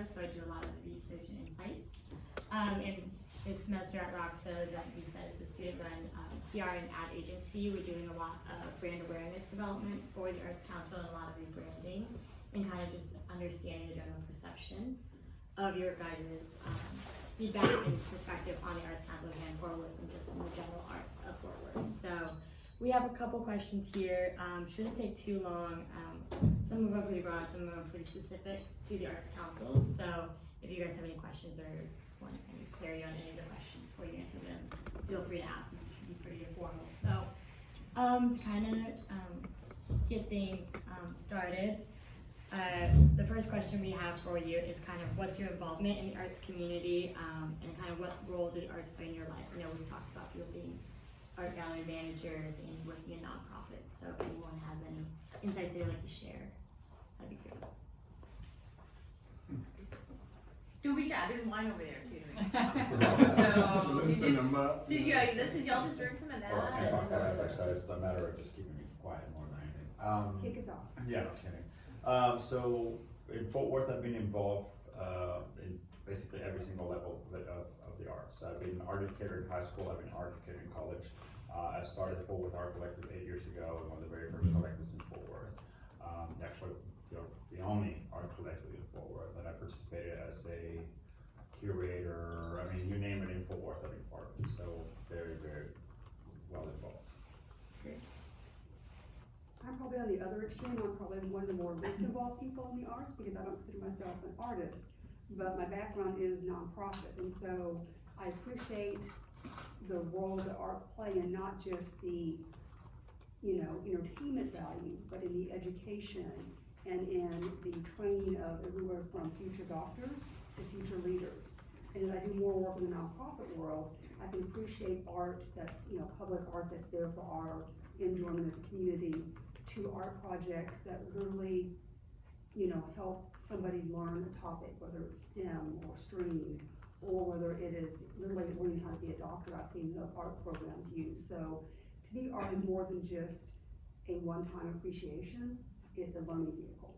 Roxa, so I do a lot of research and insights. And this semester at Roxa, that you said, is a student-run PR and ad agency. We're doing a lot of brand awareness development for the Arts Council and a lot of rebranding, and kind of just understanding the general perception of your guys' feedback and perspective on the Arts Council again, Fort Worth, and just in the general arts of Fort Worth. So we have a couple questions here. Shouldn't take too long. Some of them are pretty broad, some of them are pretty specific to the Arts Council. So if you guys have any questions or want any clarity on any of the questions before you answer them, feel free to ask. This should be pretty informal. So to kind of get things started, the first question we have for you is kind of what's your involvement in the arts community, and kind of what role do the arts play in your life? I know we've talked about people being art gallery managers and working in nonprofits, so if anyone has any insights they'd like to share, that'd be great. Do we chat? There's wine over there too. This is y'all just drink some of that. Well, I talk about ethics, so it's a matter of just keeping me quiet more than anything. Kick us off. Yeah, no kidding. So in Fort Worth, I've been involved in basically every single level of the arts. I've been an art educator in high school, I've been an art educator in college. I started the Fort Worth Art Collective 8 years ago, and one of the very first collectives in Fort Worth. Actually, the only art collective in Fort Worth, and I participated as a curator. I mean, you name it in Fort Worth, I've been part of it. So very, very well involved. Great. I'm probably on the other extreme. I'm probably one of the more least involved people in the arts because I don't consider myself an artist, but my background is nonprofit, and so I appreciate the role that art play in not just the, entertainment value, but in the education and in the training of everywhere from future doctors to future leaders. And as I do more work in the nonprofit world, I can appreciate art that's, public art that's there for our enjoyment as a community, to art projects that literally, help somebody learn a topic, whether it's STEM or STREAM, or whether it is literally learning how to be a doctor. I've seen the art programs used. So to me, art is more than just a one-time appreciation, it's a learning vehicle.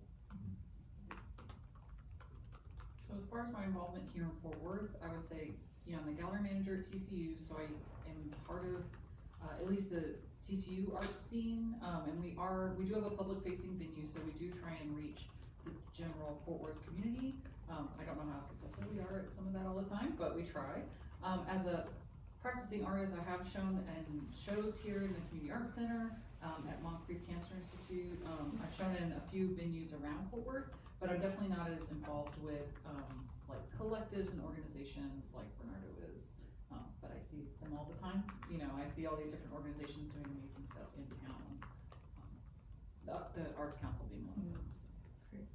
So as far as my involvement here in Fort Worth, I would say, I'm the gallery manager at TCU, so I am part of at least the TCU art scene, and we do have a public facing venue, so we do try and reach the general Fort Worth community. I don't know how successful we are at some of that all the time, but we try. As a practicing artist, I have shown in shows here in the Community Arts Center, at Monk Creek Cancer Institute. I've shown in a few venues around Fort Worth, but I'm definitely not as involved with like collectives and organizations like Bernardo is. But I see them all the time. I see all these different organizations doing amazing stuff in town. The Arts Council being one of them. So. That's great.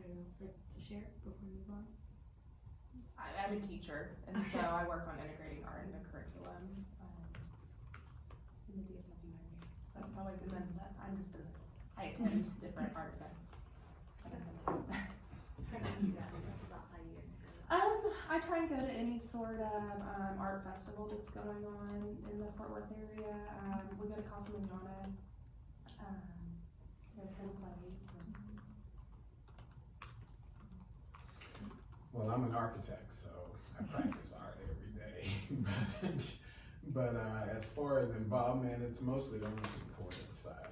Anyone else like to share before we move on? I'm a teacher, and so I work on integrating art into curriculum in the DFW area. That's probably the end of that. I attend different art events. I try and go to any sort of art festival that's going on in the Fort Worth area. We go to Casa Manana, to attend plays. Well, I'm an architect, so I practice art every day. but as far as involvement, it's mostly on the supportive side,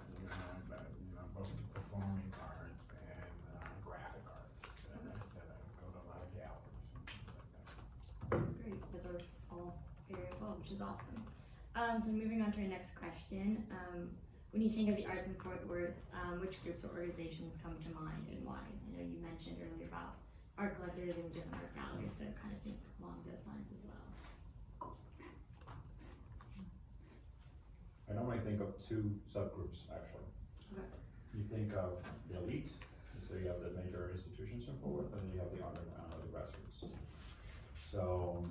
both performing arts and graphic arts. That I go to a lot of galleries and things like that. That's great. Those are all very involved, which is awesome. So moving on to our next question. When you think of the arts in Fort Worth, which groups or organizations come to mind and why? I know you mentioned earlier about art collectors and different art galleries, so kind of think along those lines as well. I normally think of two subgroups, actually. Okay. You think of the elite, so you have the major institutions in Fort Worth, and you have the underground or the grassroots. So,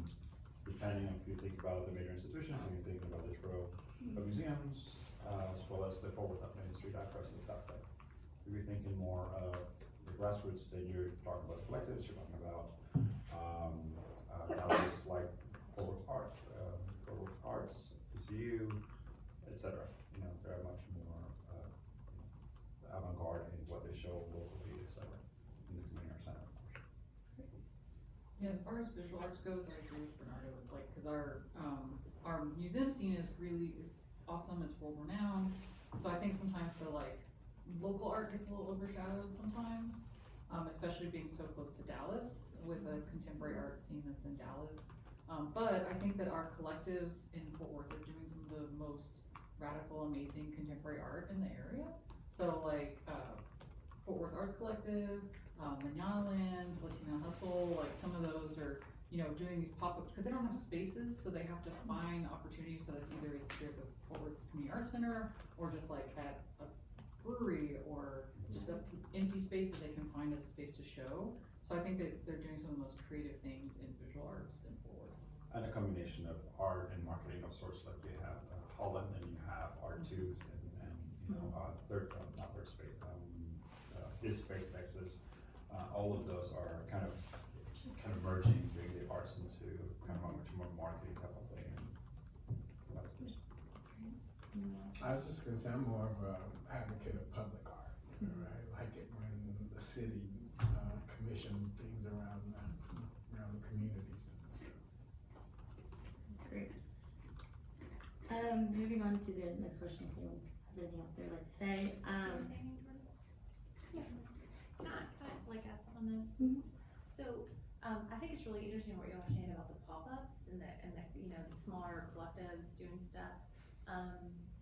depending if you think about the major institutions, and you're thinking about this row of museums, as well as the Fort Worth Main Street Art Festival stuff. If you're thinking more of the grassroots, then you're talking about collectives, you're talking about galleries like Fort Worth Art, Fort Worth Arts, TCU, etc. They're much more avant-garde in what they show locally, etc. in the community art center, of course. Yeah, as far as visual arts goes, I agree with Bernardo. It's like, cause our museum scene is really, it's awesome, it's world renowned. So I think sometimes the like, local art gets a little overshadowed sometimes, especially being so close to Dallas with a contemporary art scene that's in Dallas. But I think that our collectives in Fort Worth are doing some of the most radical, amazing contemporary art in the area. So like, Fort Worth Art Collective, Manana Land, Latino Hustle, like some of those are, you know, doing these pop-ups, because they don't have spaces, so they have to find opportunities, so that's either at the Fort Worth Community Arts Center, or just like at a brewery, or just an empty space that they can find a space to show. So I think that they're doing some of the most creative things in visual arts in Fort Worth. And a combination of art and marketing of sorts, like you have Holland and you have Art Tooth and you know, not Third Space, This Space Texas. All of those are kind of merging, bringing the arts into kind of a much more marketing type of thing. I was just gonna say, I'm more of an advocate of public art, right? Like it when the city commissions things around the communities and stuff. Great. Moving on to the next question, if anyone has anything else they'd like to say. Can I like add something on this? So, I think it's really interesting what you're saying about the pop-ups and the, you know, the smaller collectives doing stuff.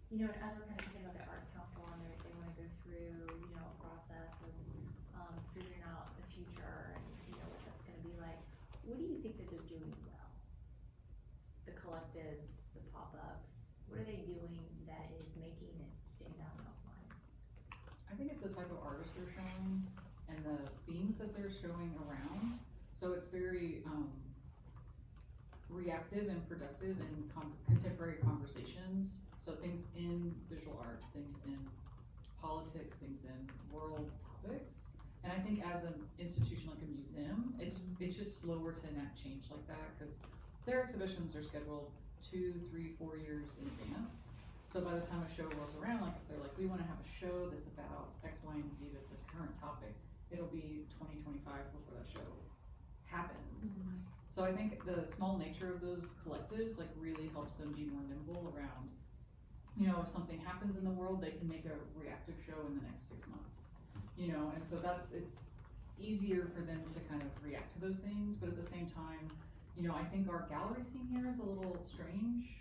You know, as we're kind of thinking about the Arts Council and they wanna go through, you know, a process of, figuring out the future and, you know, what that's gonna be like, what do you think that they're doing well? The collectives, the pop-ups, what are they doing that is making it stand out in y'all's minds? I think it's the type of artists they're showing and the themes that they're showing around. So it's very reactive and productive in contemporary conversations. So things in visual arts, things in politics, things in world topics. And I think as an institution like a museum, it's just slower to enact change like that, because their exhibitions are scheduled 2, 3, 4 years in advance. So by the time a show rolls around, like if they're like, we wanna have a show that's about X, Y, and Z, that's a current topic, it'll be 2025 before that show happens. So I think the small nature of those collectives like really helps them be more nimble around, you know, if something happens in the world, they can make a reactive show in the next 6 months, you know, and so it's easier for them to kind of react to those things, but at the same time, you know, I think our gallery scene here is a little strange.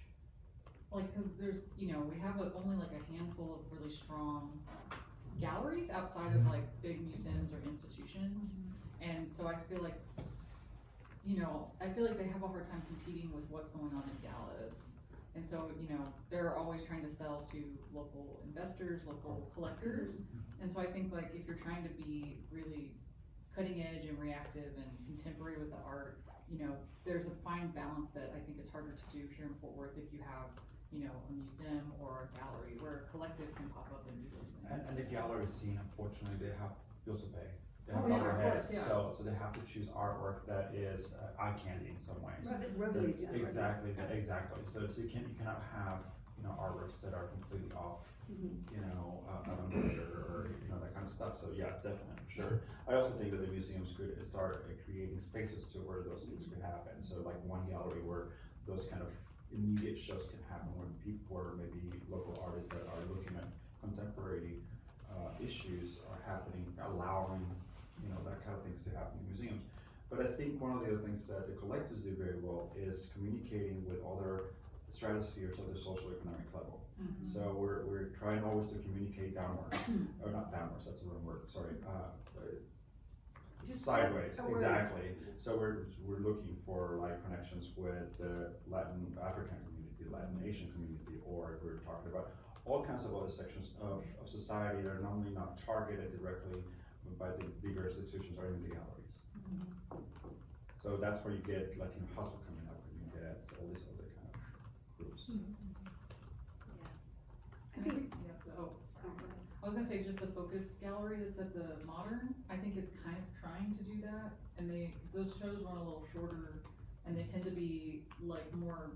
Like, cause there's, you know, we have only like a handful of really strong galleries outside of like big museums or institutions. And so I feel like, you know, I feel like they have a hard time competing with what's going on in Dallas. And so, you know, they're always trying to sell to local investors, local collectors. And so I think like if you're trying to be really cutting edge and reactive and contemporary with the art, you know, there's a fine balance that I think is harder to do here in Fort Worth if you have, you know, a museum or a gallery where a collective can pop up and do those things. And the gallery scene, unfortunately, they have bills to pay. They have Oh, yeah, of overhead, course, yeah. so they have to choose artwork that is eye candy in some ways. Revenue generating. Exactly. So you cannot have, you know, artworks that are completely off, you know, or you know, that kind of stuff. So yeah, definitely, for sure. I also think that the museums could start creating spaces to where those things could happen. So like one gallery where those kind of immediate shows can happen when people, or maybe local artists that are looking at contemporary issues are happening, allowing, you know, that kind of things to happen in museums. But I think one of the other things that the collectives do very well is communicating with other stratospheres of the social economic level. So we're trying always to communicate downwards, or not downwards, that's the wrong word, sorry, sideways, exactly. So we're looking for like connections with the Latin African community, Latin Asian community, or if we're talking about all kinds of other sections of society that are normally not targeted directly by the bigger institutions or even the galleries. So that's where you get Latino Hustle coming up, and you get all these other kind of groups. And I think, I was gonna say just the Focus Gallery that's at the Modern, I think is kind of trying to do that, and those shows run a little shorter, and they tend to be like more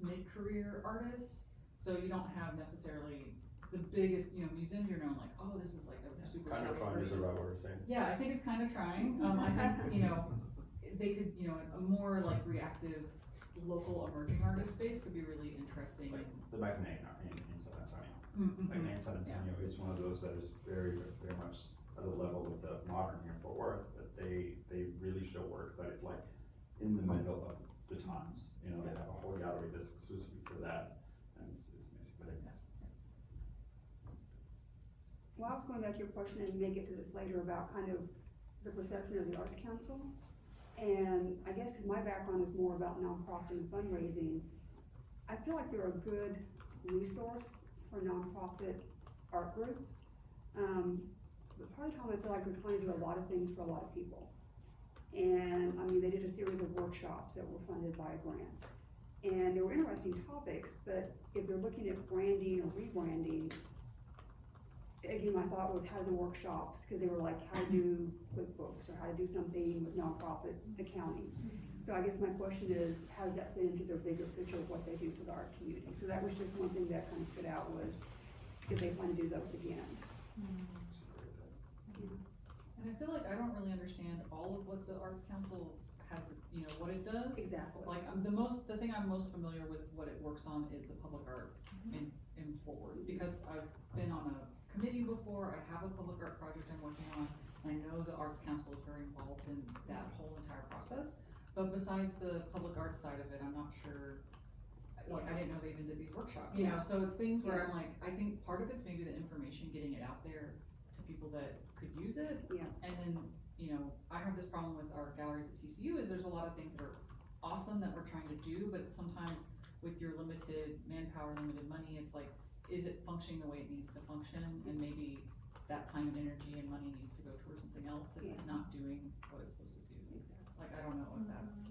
mid-career artists, so you don't have necessarily the biggest, you know, museums you're known like, oh, this is like a super Kind of established trying is the person. right word of saying. Yeah, I think it's kind of trying, I think, you know, they could, you know, a more like reactive, local emerging artist space could be really interesting. Like the Magnate in San Antonio. Mhm. Magnate in San Antonio is one of those that is very, very much at a level with the modern here in Fort Worth, that they really show work that is like in the middle of the times. You know, they have a whole gallery that's exclusively for that, and it's amazing. But Well, I was going back to your question, and you may get to this later, about kind of the perception of the Arts Council. And I guess 'cause my background is more about nonprofit and fundraising, I feel like they're a good resource for nonprofit art groups. But part of the time I feel like they're trying to do a lot of things for a lot of people. And, I mean, they did a series of workshops that were funded by a grant. And they were interesting topics, but if they're looking at branding or rebranding, again, my thought was how to do workshops, because they were like, how to do QuickBooks, or how to do something with nonprofit accounting. So I guess my question is, how does that fit into their bigger picture of what they do for the art community? So that was just one thing that kind of stood out, was if they plan to do those again. it's a great thing. And I feel like I don't really understand all of what the Arts Council has, you know, what it does. Exactly. Like, the thing I'm most familiar with what it works on is the public art in Fort Worth, because I've been on a committee before, I have a public art project I'm working on, and I know the Arts Council is very involved in that whole entire process. But besides the public arts side of it, I'm not sure, like, I didn't know they even did these workshops, you know, so it's things where I'm like, I think part of it's maybe the information, getting it out there to people that could use it. Yeah. And then, you know, I have this problem with our galleries at TCU, is there's a lot of things that are awesome that we're trying to do, but sometimes with your limited manpower, limited money, it's like, is it functioning the way it needs to function? And maybe that time and energy and money needs to go towards something else if it's not doing what it's supposed to do. Like, I don't know if that's.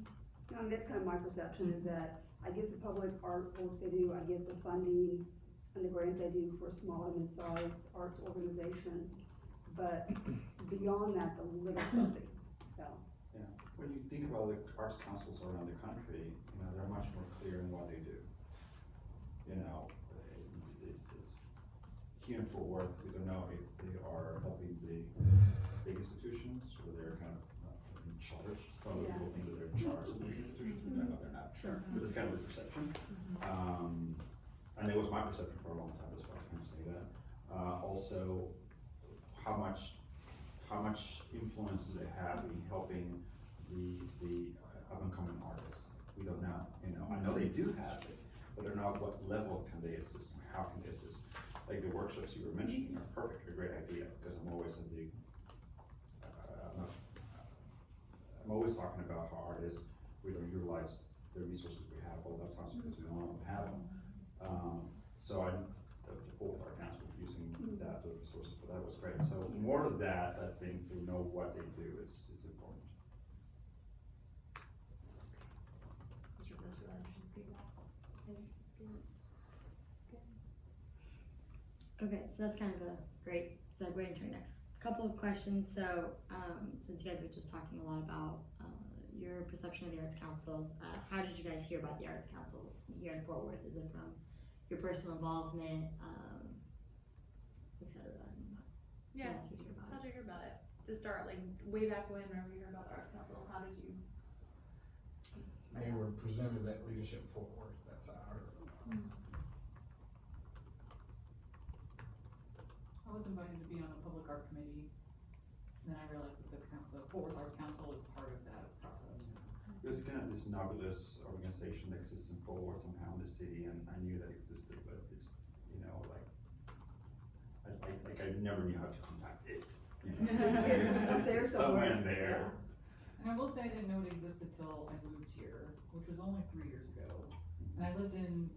No, and that's kind of my perception, is that I get the public art work they do, I get the funding and the grants they do for small and mid-sized arts organizations, but beyond that, the little fuzzy, so. Yeah, when you think about the arts councils around the country, you know, they're much more clear in what they do. You know, it's here in Fort Worth, we don't know if they are helping the big institutions, or they're kind of in charge. Some Yeah. people think that they're in charge of the big institutions, which I know they're not. Sure. But it's kind of the perception. And it was my perception for a long time, that's why I can say that. Also, how much influence do they have in helping the up and coming artists? We don't know, you know, I know they do have it, but they're not, what level can they assist, and how can they assist? Like the workshops you were mentioning are perfect, a great idea, because I'm always a big, I'm always talking about how artists, we don't utilize the resources we have all the times because we don't have them. So the Fort Worth Art Council using that, the resources for that was great. So more of that, I think, to know what they do, it's important. Mr. Blissett, I should feedback. Okay, so that's kind of a great segue into our next couple of questions. So, since you guys were just talking a lot about your perception of the Arts Councils, how did you guys hear about the Arts Council here in Fort Worth? Is it from your personal involvement, et cetera? Yeah. How did you hear about How'd it? you hear about it? To start, like, way back when, whenever you heard about the Arts Council, how did you? They were presenters at Leadership Fort Worth, that's how I heard about it. I was invited to be on a public art committee, and then I realized that the Fort Worth Arts Council is part of that process. There's kind of this nebulous organization that exists in Fort Worth and around the city, and I knew that existed, but it's, you know, like, I never knew how to contact it. You know? It's just There somewhere in somewhere. there. And I will say I didn't know it existed till I moved here, which was only 3 years ago. And I lived in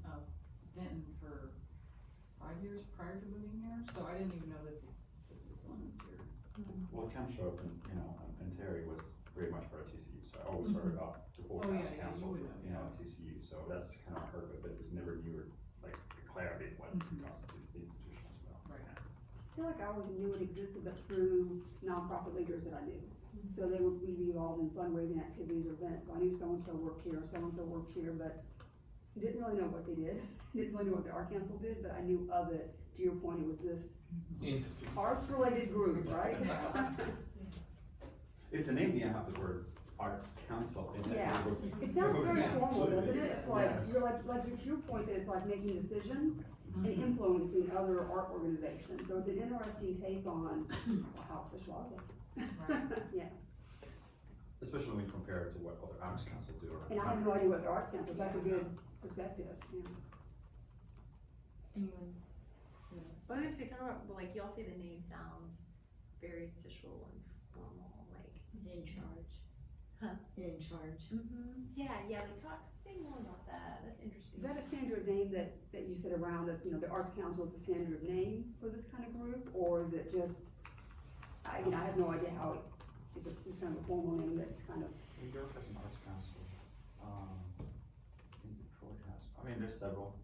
Denton for 5 years prior to moving here, so I didn't even know this existed until I moved here. Well, Camp Sharp and, you know, and Terry was very much part of TCU, so I always heard about the Fort Oh, Worth yeah, Council, you would know, you know, at TCU, so that's kind of heard of it, but never knew, like, the clarity of what constitutes the institution as well. Right. I feel like I always knew it existed, but through nonprofit leaders that I knew. So we'd be involved in fundraising activities or events, so I knew so-and-so worked here, so-and-so worked here, but didn't really know what they did. Didn't really know what the Art Council did, but I knew of it. To your point, it was this Entity. arts-related group, right? If the name didn't have the words arts council. Yeah. It sounds very Yeah. formal, doesn't it? It's like, Yes. you're like to your point, that it's like making decisions and Mhm. influencing other art organizations. So it's an interesting take on how official are they? Right. Yeah, Especially when we compare it to what other arts councils do. and I have no idea what the arts council, that's a good perspective, yeah. Anyone? Well, I was gonna say, talk about, like, y'all say the name sounds very official and formal, like. In charge. Huh? In charge. Yeah, say more about that, that's interesting. Is that a standard name that you said around, that, you know, the arts council is the standard name for this kind of group? Or is it just, I have no idea how, if it's just kind of a formal name that's kind of, New York has an arts council. I think Detroit has, I mean, there's several.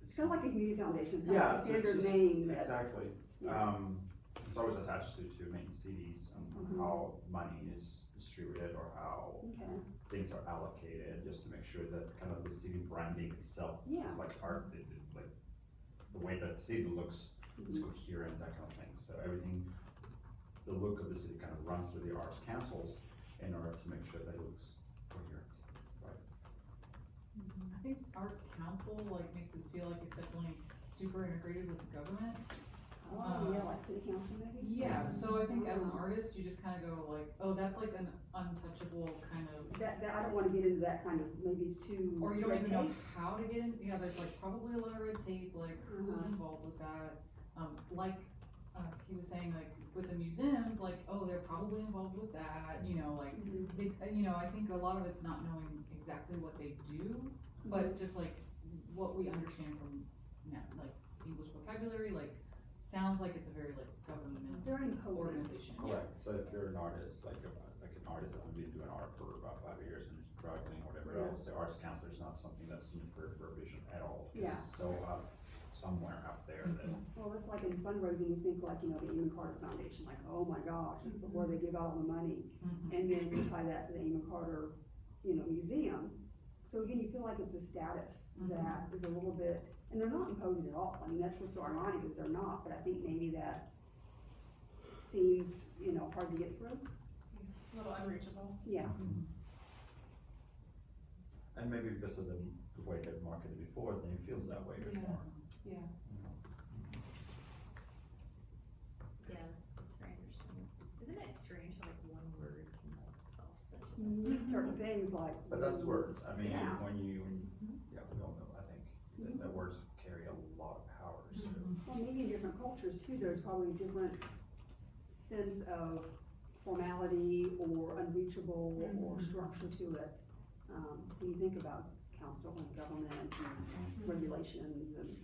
it's kind of like a community foundation, it's kind Yeah, of a it's standard just- name that. Exactly. Yeah. It's always attached to main cities and Mhm. how money is distributed or how Okay, things are allocated, just to make sure that kind of the city branding itself Yeah. is like art, like the way that the city looks is Mhm. coherent, that kind of thing. So everything, the look of the city kind of runs through the arts councils in order to make sure that it looks coherent, right? I think arts council like makes it feel like it's definitely super integrated with the government. oh, yeah, like city council maybe? Yeah, so I think as an artist, you just kind of go like, oh, that's like an untouchable kind of, That, I don't wanna get into that kind of, maybe it's too or you don't red even know tape. how to get in, yeah, there's like probably a lot of red tape, like who's Uh-huh. involved with that. Like, he was saying like with the museums, like, oh, they're probably involved with that, you know, like, Mhm. I think a lot of it's not knowing exactly what they do, but just like what we understand from now, like English vocabulary, like, sounds like it's a very like government Very imposing. organization, yeah. Correct, so if you're an artist, like an artist that has been doing art for about 5 years and is struggling or whatever Yeah. else, the arts council is not something that's in peripheral vision at all. Yeah. It's so up, somewhere up there that, Well, it's like in fundraising, you think like, you know, the Amon Carter Foundation, like, oh my gosh, it's where they give out all the money. Mhm. And then you tie that to the Amon Carter, museum. So again, you feel like it's a status that is a little bit, and they're not imposing at all. I mean, that's what's so ironic, is they're not, but I think maybe that seems, hard to get through. A little unreachable. Yeah. and maybe because of the way they marketed before, then it feels that way Yeah. more. Yeah. you know. Yeah, that's very interesting. Isn't it strange how like one word can like solve such a. Certain things like. But that's the words, I mean, Yeah. yeah, we all know, I think, that words carry a lot of power, so. Well, maybe in different cultures too, there's probably a different sense of formality or unreachable or structure to it. When you think about council and government and regulations and.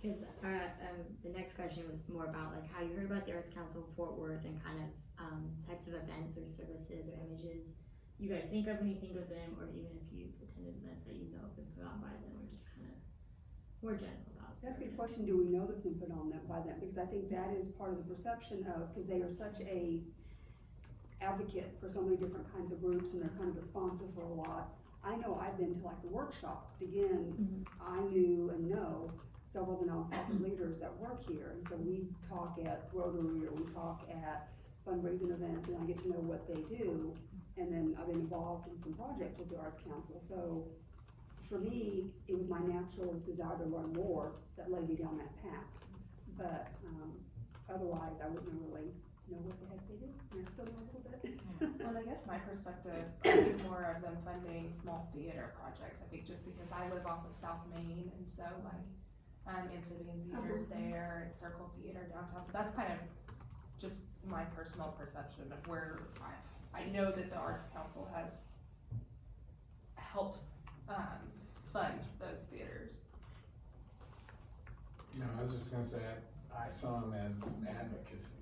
Because the next question was more about like how you heard about the Arts Council of Fort Worth and kind of types of events or services or images you guys think of when you think of them, or even if you've attended events that you know have been put on by them, or just kind of more general about. That's a good arts. question, do we know that's been put on them by them? Because I think that is part of the perception of, because they are such a advocate for so many different kinds of groups, and they're kind of a sponsor for a lot. I know I've been to like the workshop, again, I knew and know several of the nonprofit leaders that work here, and so we talk at Rotary, or we talk at fundraising events, and I get to know what they do, and then I've been involved in some projects with the Arts Council, so for me, it was my natural desire to learn more that led me down that path. But, otherwise, I wouldn't really know what the heck they do, and I still know a little bit. Well, and I guess my perspective, I think more of them funding small theater projects. I think just because I live off of South Main, and so like, Amphibian Theater's there, and Circle Theater downtown, so that's kind of just my personal perception of where I know that the Arts Council has helped, fund those theaters. No, I was just gonna say, I saw them as advocacy.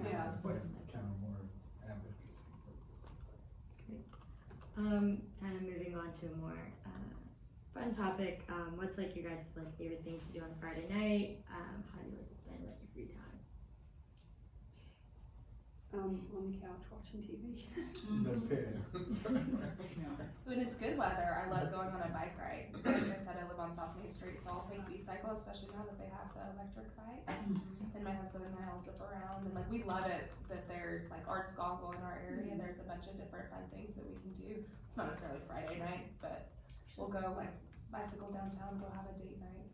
Yeah. But kind of more advocacy. Kind of moving on to a more fun topic. What's like your guys' like favorite things to do on Friday night? How do you like to spend like your free time? On the couch watching TV. Depends. When it's good weather, I love going on a bike ride. Like I said, I live on South Main Street, so I'll take B-Cycle, especially now that they have the electric bikes. And my husband and I I'll zip around, and like, we love it that there's like Arts Goggle in our area, Mhm. there's a bunch of different fun things that we can do. It's not necessarily Friday night, but we'll go like bicycle downtown, go have a date night.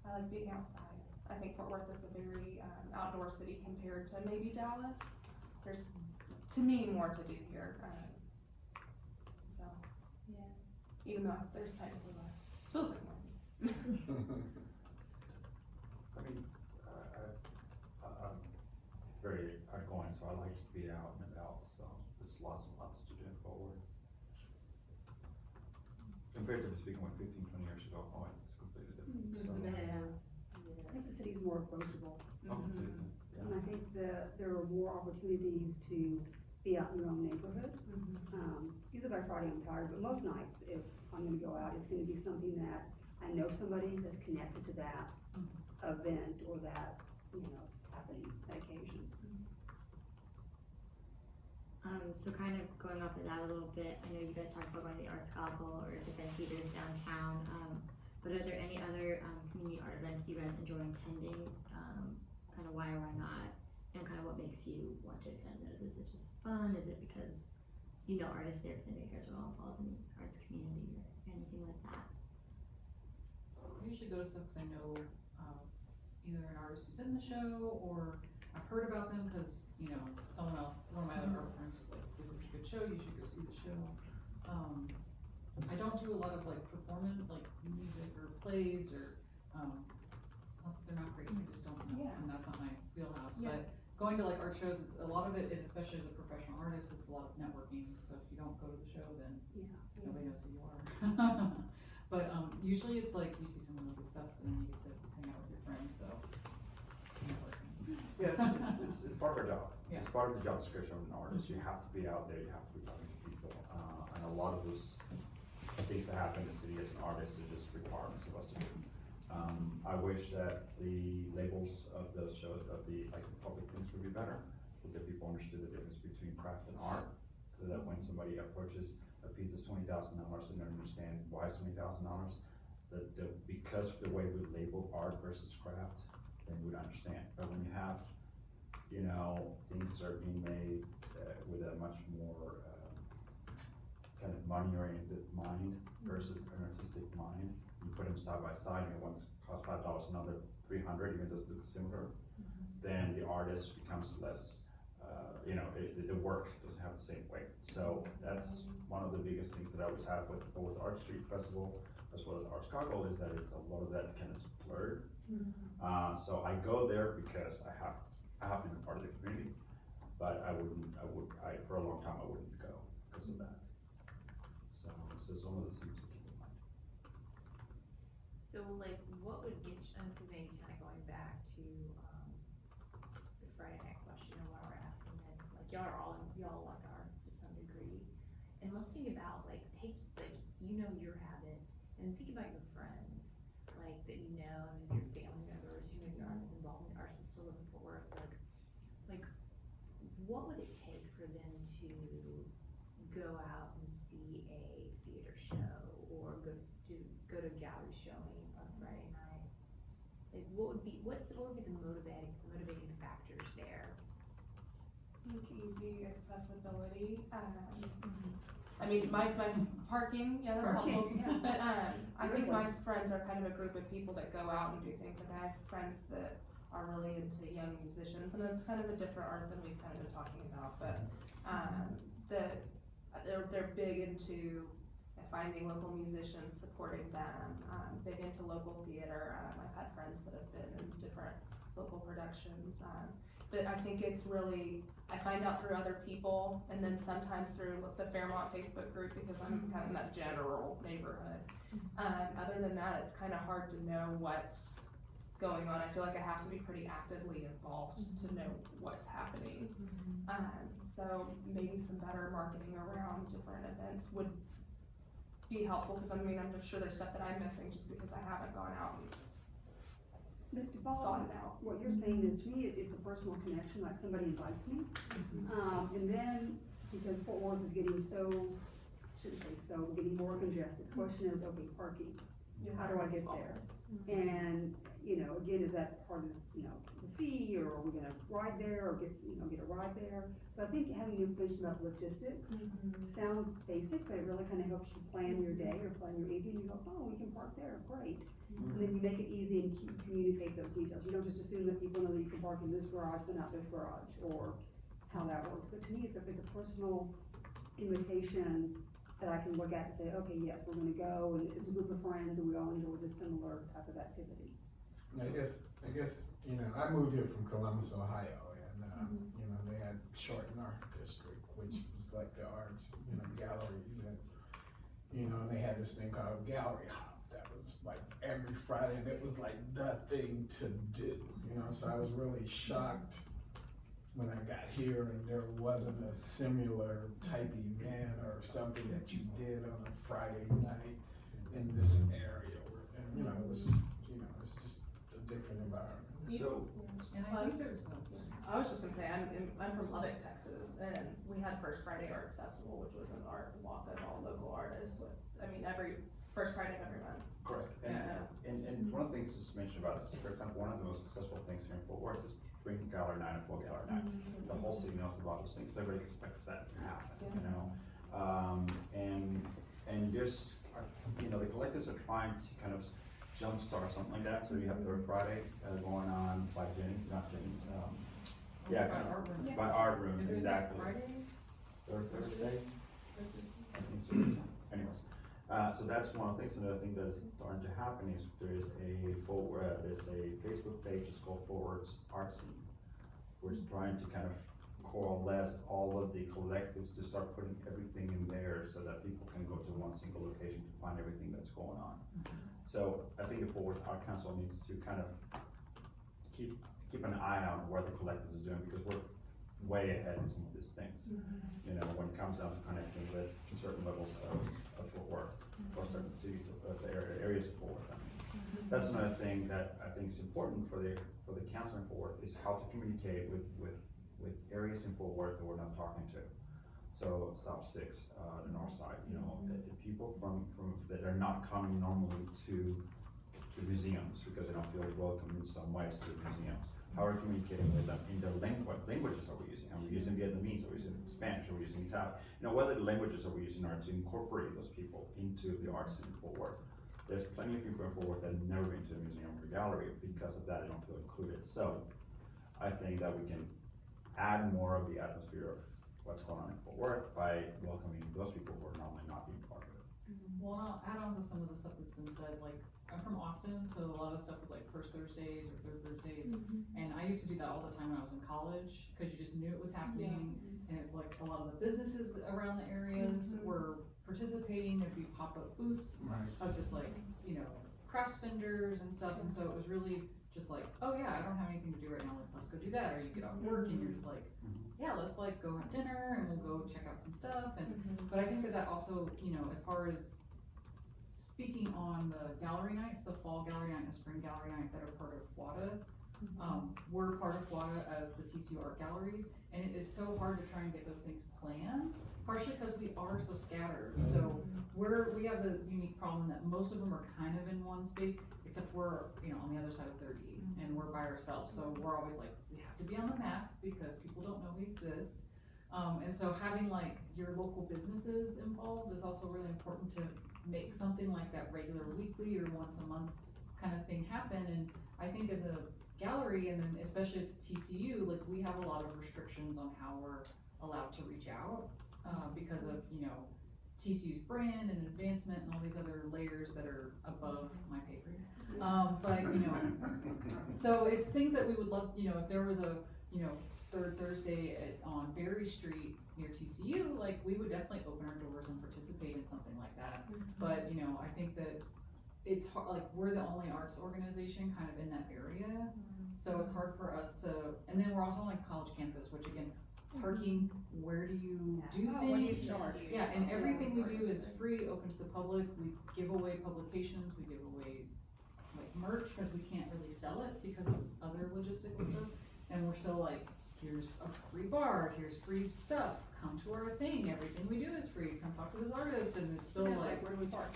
I like being outside. I think Fort Worth is a very, outdoor city compared to maybe Dallas. There's, to me, more to do here, so, yeah, even though there's technically less, feels like more. I mean, I'm very outgoing, so I like to be out and about, so there's lots and lots to do in Fort Worth. Comparatively speaking, with 15, 20 years ago, it's completely different, so. I think the city's more approachable, Oh, completely, yeah. and I think that there are more opportunities to be out in your own neighborhood. Usually by Friday I'm tired, but most nights, if I'm gonna go out, it's gonna be something that I know somebody that's connected to that event or that, happening, that occasion. So kind of going off of that a little bit, I know you guys talked about the Arts Goggle or different theaters downtown, but are there any other, community art events you guys enjoy attending? Kind of why or why not? And kind of what makes you want to attend those? Is it just fun? Is it because you know artists there, because you guys are all involved in the arts community or anything like that? I usually go to stuff because I know, either an artist who's in the show, or I've heard about them because, someone else, one of my other art friends was like, this is a good show, you should go see the show. I don't do a lot of like performance, like music or plays or, not that they're not great, I just don't know, Yeah. and that's not my wheelhouse, Yeah. but going to like art shows, it's a lot of it, especially as a professional artist, it's a lot of networking, so if you don't go to the show, then Yeah. nobody knows who you are. But, usually it's like you see someone with good stuff and then you get to hang out with your friends, so. Networking. Yeah, it's part of our job. Yeah. It's part of the job description of an artist. You have to be out there, you have to be talking to people. And a lot of those things that happen in the city as an artist are just requirements of us to do. I wish that the labels of those shows, of the public things would be better. So that people understood the difference between craft and art, so that when somebody approaches a piece that's $20,000 and they understand why it's $20,000, because the way we label art versus craft, then we would understand. But when you have, things that are being made with a much more kind of money-oriented mind versus an artistic mind, you put them side by side, and one costs $5, another $300, even though it looks similar, then the artist becomes less, the work doesn't have the same weight. So that's one of the biggest things that I always have with both Art Street Festival as well as Arts Goggle, is that it's a lot of that kind of blurred. So I go there because I have to be part of the community, but for a long time I wouldn't go because of that. So it's one of the things to keep in mind. So like, what would get you, and so maybe kind of going back to, the Friday night question and why we're asking this, like, y'all like artists to some degree. And let's think about, like, your habits, and think about your friends, like, that you know, and your family members, who maybe aren't as involved in the arts but still live in Fort Worth, like, what would it take for them to go out and see a theater show, or go to a gallery showing on Friday night? Like, what would be the motivating factors there? I think easy accessibility, I mean, my parking, yeah, that's helpful, Parking, yeah. but, I think my friends are kind of a group of people that go out and do things, like I have friends that are really into young musicians, and it's kind of a different art than we've kind of been talking about, but, they're big into finding local musicians, supporting them, big into local theater, I've had friends that have been in different local productions, but I think it's really, I find out through other people, and then sometimes through the Fairmont Facebook group, because I'm kind of in that general neighborhood. Other than that, it's kind of hard to know what's going on. I feel like I have to be pretty actively involved to know what's happening. So maybe some better marketing around different events would be helpful, because I'm sure there's stuff that I'm missing just because I haven't gone out and But to follow sought it out. what you're saying is, to me, it's a personal connection, like somebody invites me. And then, because Fort Worth is getting getting more congested, the question is, okay, parking. How do I get there? And, you know, again, is that part of, you know, the fee, or are we gonna ride there, or get a ride there? So I think having information about logistics sounds basic, but it really kind of helps you plan your day or plan your evening. You go, oh, we can park there, great. And then you make it easy and communicate those details. You don't just assume that people know that you can park in this garage, but not this garage, or how that works. But to me, it's a personal invitation that I can look at and say, okay, yes, we're gonna go, and it's a group of friends, and we all enjoy this similar type of activity. I guess, you know, I moved here from Columbus, Ohio, and, you know, they had Shorten Art District, which was like the arts, you know, galleries, and, you know, they had this thing called Gallery Hop that was like every Friday, and it was like the thing to do, you know, so I was really shocked when I got here and there wasn't a similar type event or something that you did on a Friday night in this area, and, you know, it was just, you know, it's just a different environment. So, And I think there's, I was just gonna say, I'm from Lubbock, Texas, and we had First Friday Arts Festival, which was an art walk of all local artists, I mean, every first Friday of every month. correct, and one of the things just mentioned about it, so for example, one of the most successful things here in Fort Worth is Spring Gallery Night and Fall Gallery Night. The whole city knows about those things, everybody expects that to happen, you know? And just, you know, the collectives are trying to kind of jumpstart something like that, so you have Third Friday, going on by Jenny, not Jenny, yeah, by kind of, art room. by Art Room, Is it exactly. Fridays? Thursday? I think so. Anyways, so that's one of the things. Another thing that is starting to happen is there's a Facebook page, it's called Forwards Art Scene. We're trying to kind of coalesce all of the collectives to start putting everything in there so that people can go to one single location to find everything that's going on. So I think the Forwards Art Council needs to kind of keep an eye on what the collective is doing, because we're way ahead in some of these things. You know, when it comes down to connecting with certain levels of Fort Worth, or certain cities, areas of Fort Worth. I mean. That's another thing that I think is important for the council in Fort Worth, is how to communicate with areas in Fort Worth that we're not talking to. So Stop 6, the north side, you know, the people from that are not coming normally to museums because they don't feel welcome in some ways to museums. How are we communicating with them in their languages are we using? Are we using Vietnamese? Are we using Spanish? Are we using Italian? You know, what other languages are we using in order to incorporate those people into the arts in Fort Worth? There's plenty of people in Fort Worth that have never been to a museum or gallery. Because of that, they don't feel included. So I think that we can add more of the atmosphere of what's going on in Fort Worth by welcoming those people who are normally not being part of it. Well, and I'll add on to some of the stuff that's been said, like, I'm from Austin, so a lot of the stuff was like first Thursdays or third Thursdays, and I used to do that all the time when I was in college, cause you just knew it was happening, and it's like a lot of the businesses around the areas were participating, there'd be pop-up booths Right. of just like, you know, crafts vendors and stuff, and so it was really just like, oh yeah, I don't have anything to do right now, like, let's go do that, or you get off work and you're just like, yeah, let's like go have dinner and we'll go check out some stuff, and, but I think that also, you know, as far as speaking on the gallery nights, the fall gallery night and the spring gallery night that are part of WADA, we're part of WADA as the TCU Art Galleries, and it is so hard to try and get those things planned, partially because we are so scattered. So we have the unique problem that most of them are kind of in one space, except we're, you know, on the other side of 30, and we're by ourselves, so we're always like, we have to be on the map because people don't know we exist. And so having like your local businesses involved is also really important to make something like that regular weekly or once a month kind of thing happen. And I think as a gallery, and then especially as TCU, like we have a lot of restrictions on how we're allowed to reach out because of, you know, TCU's brand and advancement and all these other layers that are above my pay grade. But, you know, so it's things that we would love, you know, if there was a, you know, third Thursday on Berry Street near TCU, like we would definitely open our doors and participate in something like that. But, you know, I think that it's hard, like we're the only arts organization kind of in that area. So it's hard for us to, and then we're also on like college campus, which again, parking, where do you do things? What do you charge? Yeah, and everything we do is free, open to the public. We give away publications, we give away like merch because we can't really sell it because of other logistical stuff. And we're still like, here's a free bar, here's free stuff, come to our thing, everything we do is free, come talk to this artist, and it's still like, where do we park?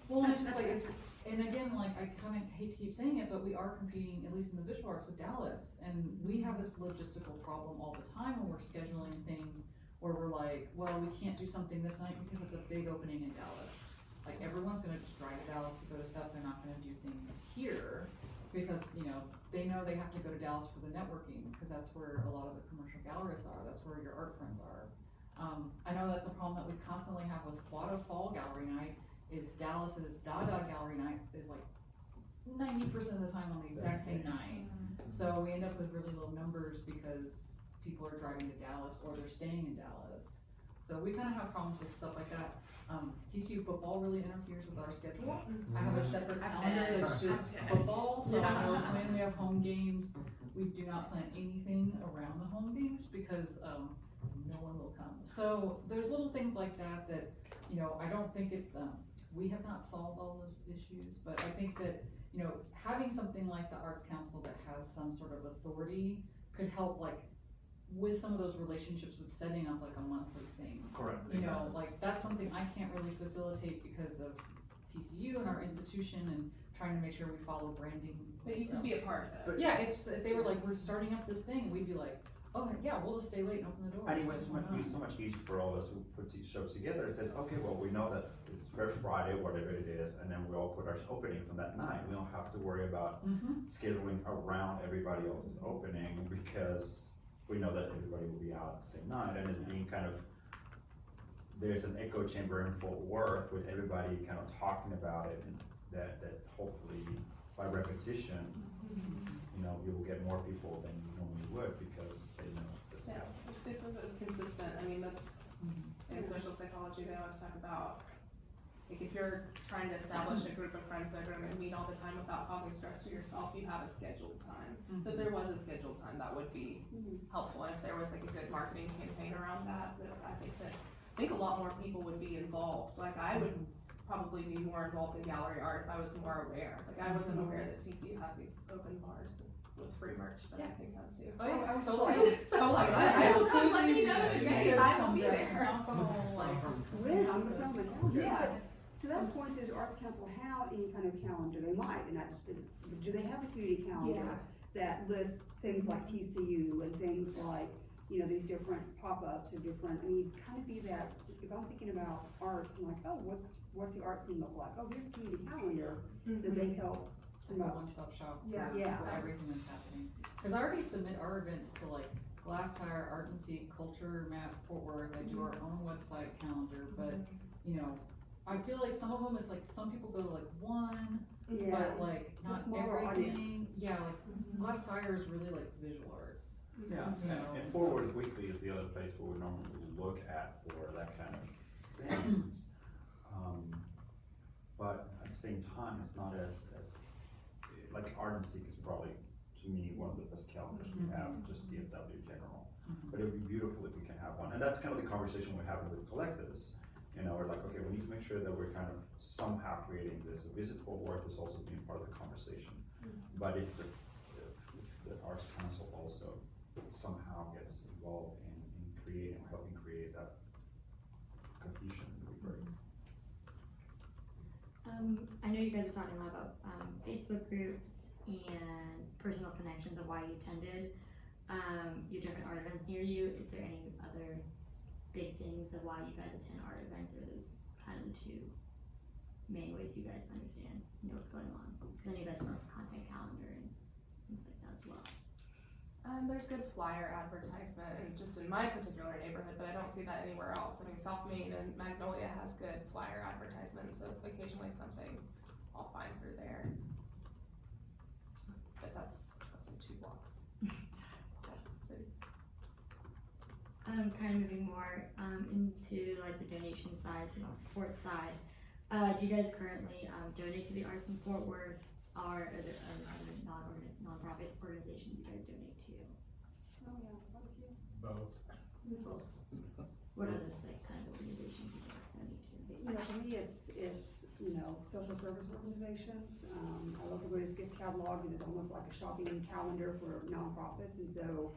well, it's just like, it's, and again, like, I kinda hate to keep saying it, but we are competing, at least in the visual arts, with Dallas. And we have this logistical problem all the time when we're scheduling things where we're like, well, we can't do something this night because it's a big opening in Dallas. Like, everyone's gonna just drive to Dallas to go to stuff, they're not gonna do things here, because, you know they have to go to Dallas for the networking, because that's where a lot of the commercial gallerists are, that's where your art friends are. I know that's a problem that we constantly have with Quado Fall Gallery Night, is Dallas's Dada Gallery Night is like 90% of the time on the exact same night. So we end up with really low numbers because people are driving to Dallas or they're staying in Dallas. So we kind of have problems with stuff like that. TCU football really interferes with our schedule. I have a separate calendar that's just football, so when we have home games, we do not plan anything around the home games because no one will come. So there's little things like that that, you know, I don't think it's, we have not solved all those issues, but I think that, you know, having something like the Arts Council that has some sort of authority could help, like, with some of those relationships with setting up like a monthly thing. Correct. You know, like, that's something I can't really facilitate because of TCU and our institution and trying to make sure we follow branding. But you could be a part of it. Yeah, if they were like, we're starting up this thing, we'd be like, oh, yeah, we'll just stay late and open the doors. And it was Like, why not? so much easier for all of us who put these shows together. It says, okay, well, we know that it's first Friday, whatever it is, and then we all put our openings on that night. We don't have to worry about scheduling around everybody else's opening because we know that everybody will be out the same night, and it's being kind of, there's an echo chamber in Fort Worth with everybody kind of talking about it, and that hopefully by repetition, you know, you will get more people than you normally would because they know that's Yeah, if it's consistent, I mean, that's, in social psychology, they always talk about, like, if you're trying to establish a group of friends that are gonna meet all the time without causing stress to yourself, you have a scheduled time. So if there was a scheduled time, that would be helpful, and if there was like a good marketing campaign around that, I think a lot more people would be involved. Like, I would probably be more involved in gallery art if I was more aware. Like, I wasn't aware that TCU has these open bars with free merch that I can come to. Oh, yeah, totally. So like, I will come, let me know the days, I will be there. Alcohol, like, When I'm gonna come with calendar. Yeah. But to that point, does Arts Council have any kind of calendar? They might, and I just didn't, do they have a community calendar that lists things like TCU and things like, you know, these different pop-ups or different, I mean, kind of be that, if I'm thinking about art, I'm like, oh, what's the art scene look like? Oh, here's a community calendar that they help like a promote. one-stop shop for Yeah. Yeah. for everything that's happening. Cause I already submit our events to like Glass Tire, Art and Seek, Culture Map, Fort Worth, I do our own website calendar, but, you know, I feel like some of them, it's like, some people go to like one, Yeah. but like, not smaller everything. Yeah, like, Glass Tire is really like visual arts. Yeah, You know, and so- Fort Worth Weekly is the other place where we normally look at for that kind of things. But at the same time, it's not as, like Art and Seek is probably, to me, one of the best calendars we have, just DFW general. But it would be beautiful if we can have one, and that's kind of the conversation we're having with collectives. You know, we're like, okay, we need to make sure that we're kind of somehow creating this. Visit Fort Worth is also being part of the conversation. But if the Arts Council also somehow gets involved in creating, helping create that cohesion, it would be great. I know you guys were talking a lot about, Facebook groups and personal connections of why you attended, your different art events near you. Is there any other big things of why you guys attend art events, or are those kind of the two main ways you guys understand, you know, what's going on? Then you guys work with content calendar and things like that as well. There's good flyer advertisement and just in my particular neighborhood, but I don't see that anywhere else. I mean, South Main and Magnolia has good flyer advertisement, so it's occasionally something I'll find through there. But that's in 2 blocks. City. Kind of moving more, into like the donation side, the support side. Do you guys currently, donate to the arts in Fort Worth, or are there other non-profit organizations you guys donate to? Oh, yeah, quite a few. Both. What are those like kind of organizations you guys donate to? You know, for me, it's, you know, social service organizations. I love the Greatest Gift Catalog, and it's almost like a shopping calendar for nonprofits, and so,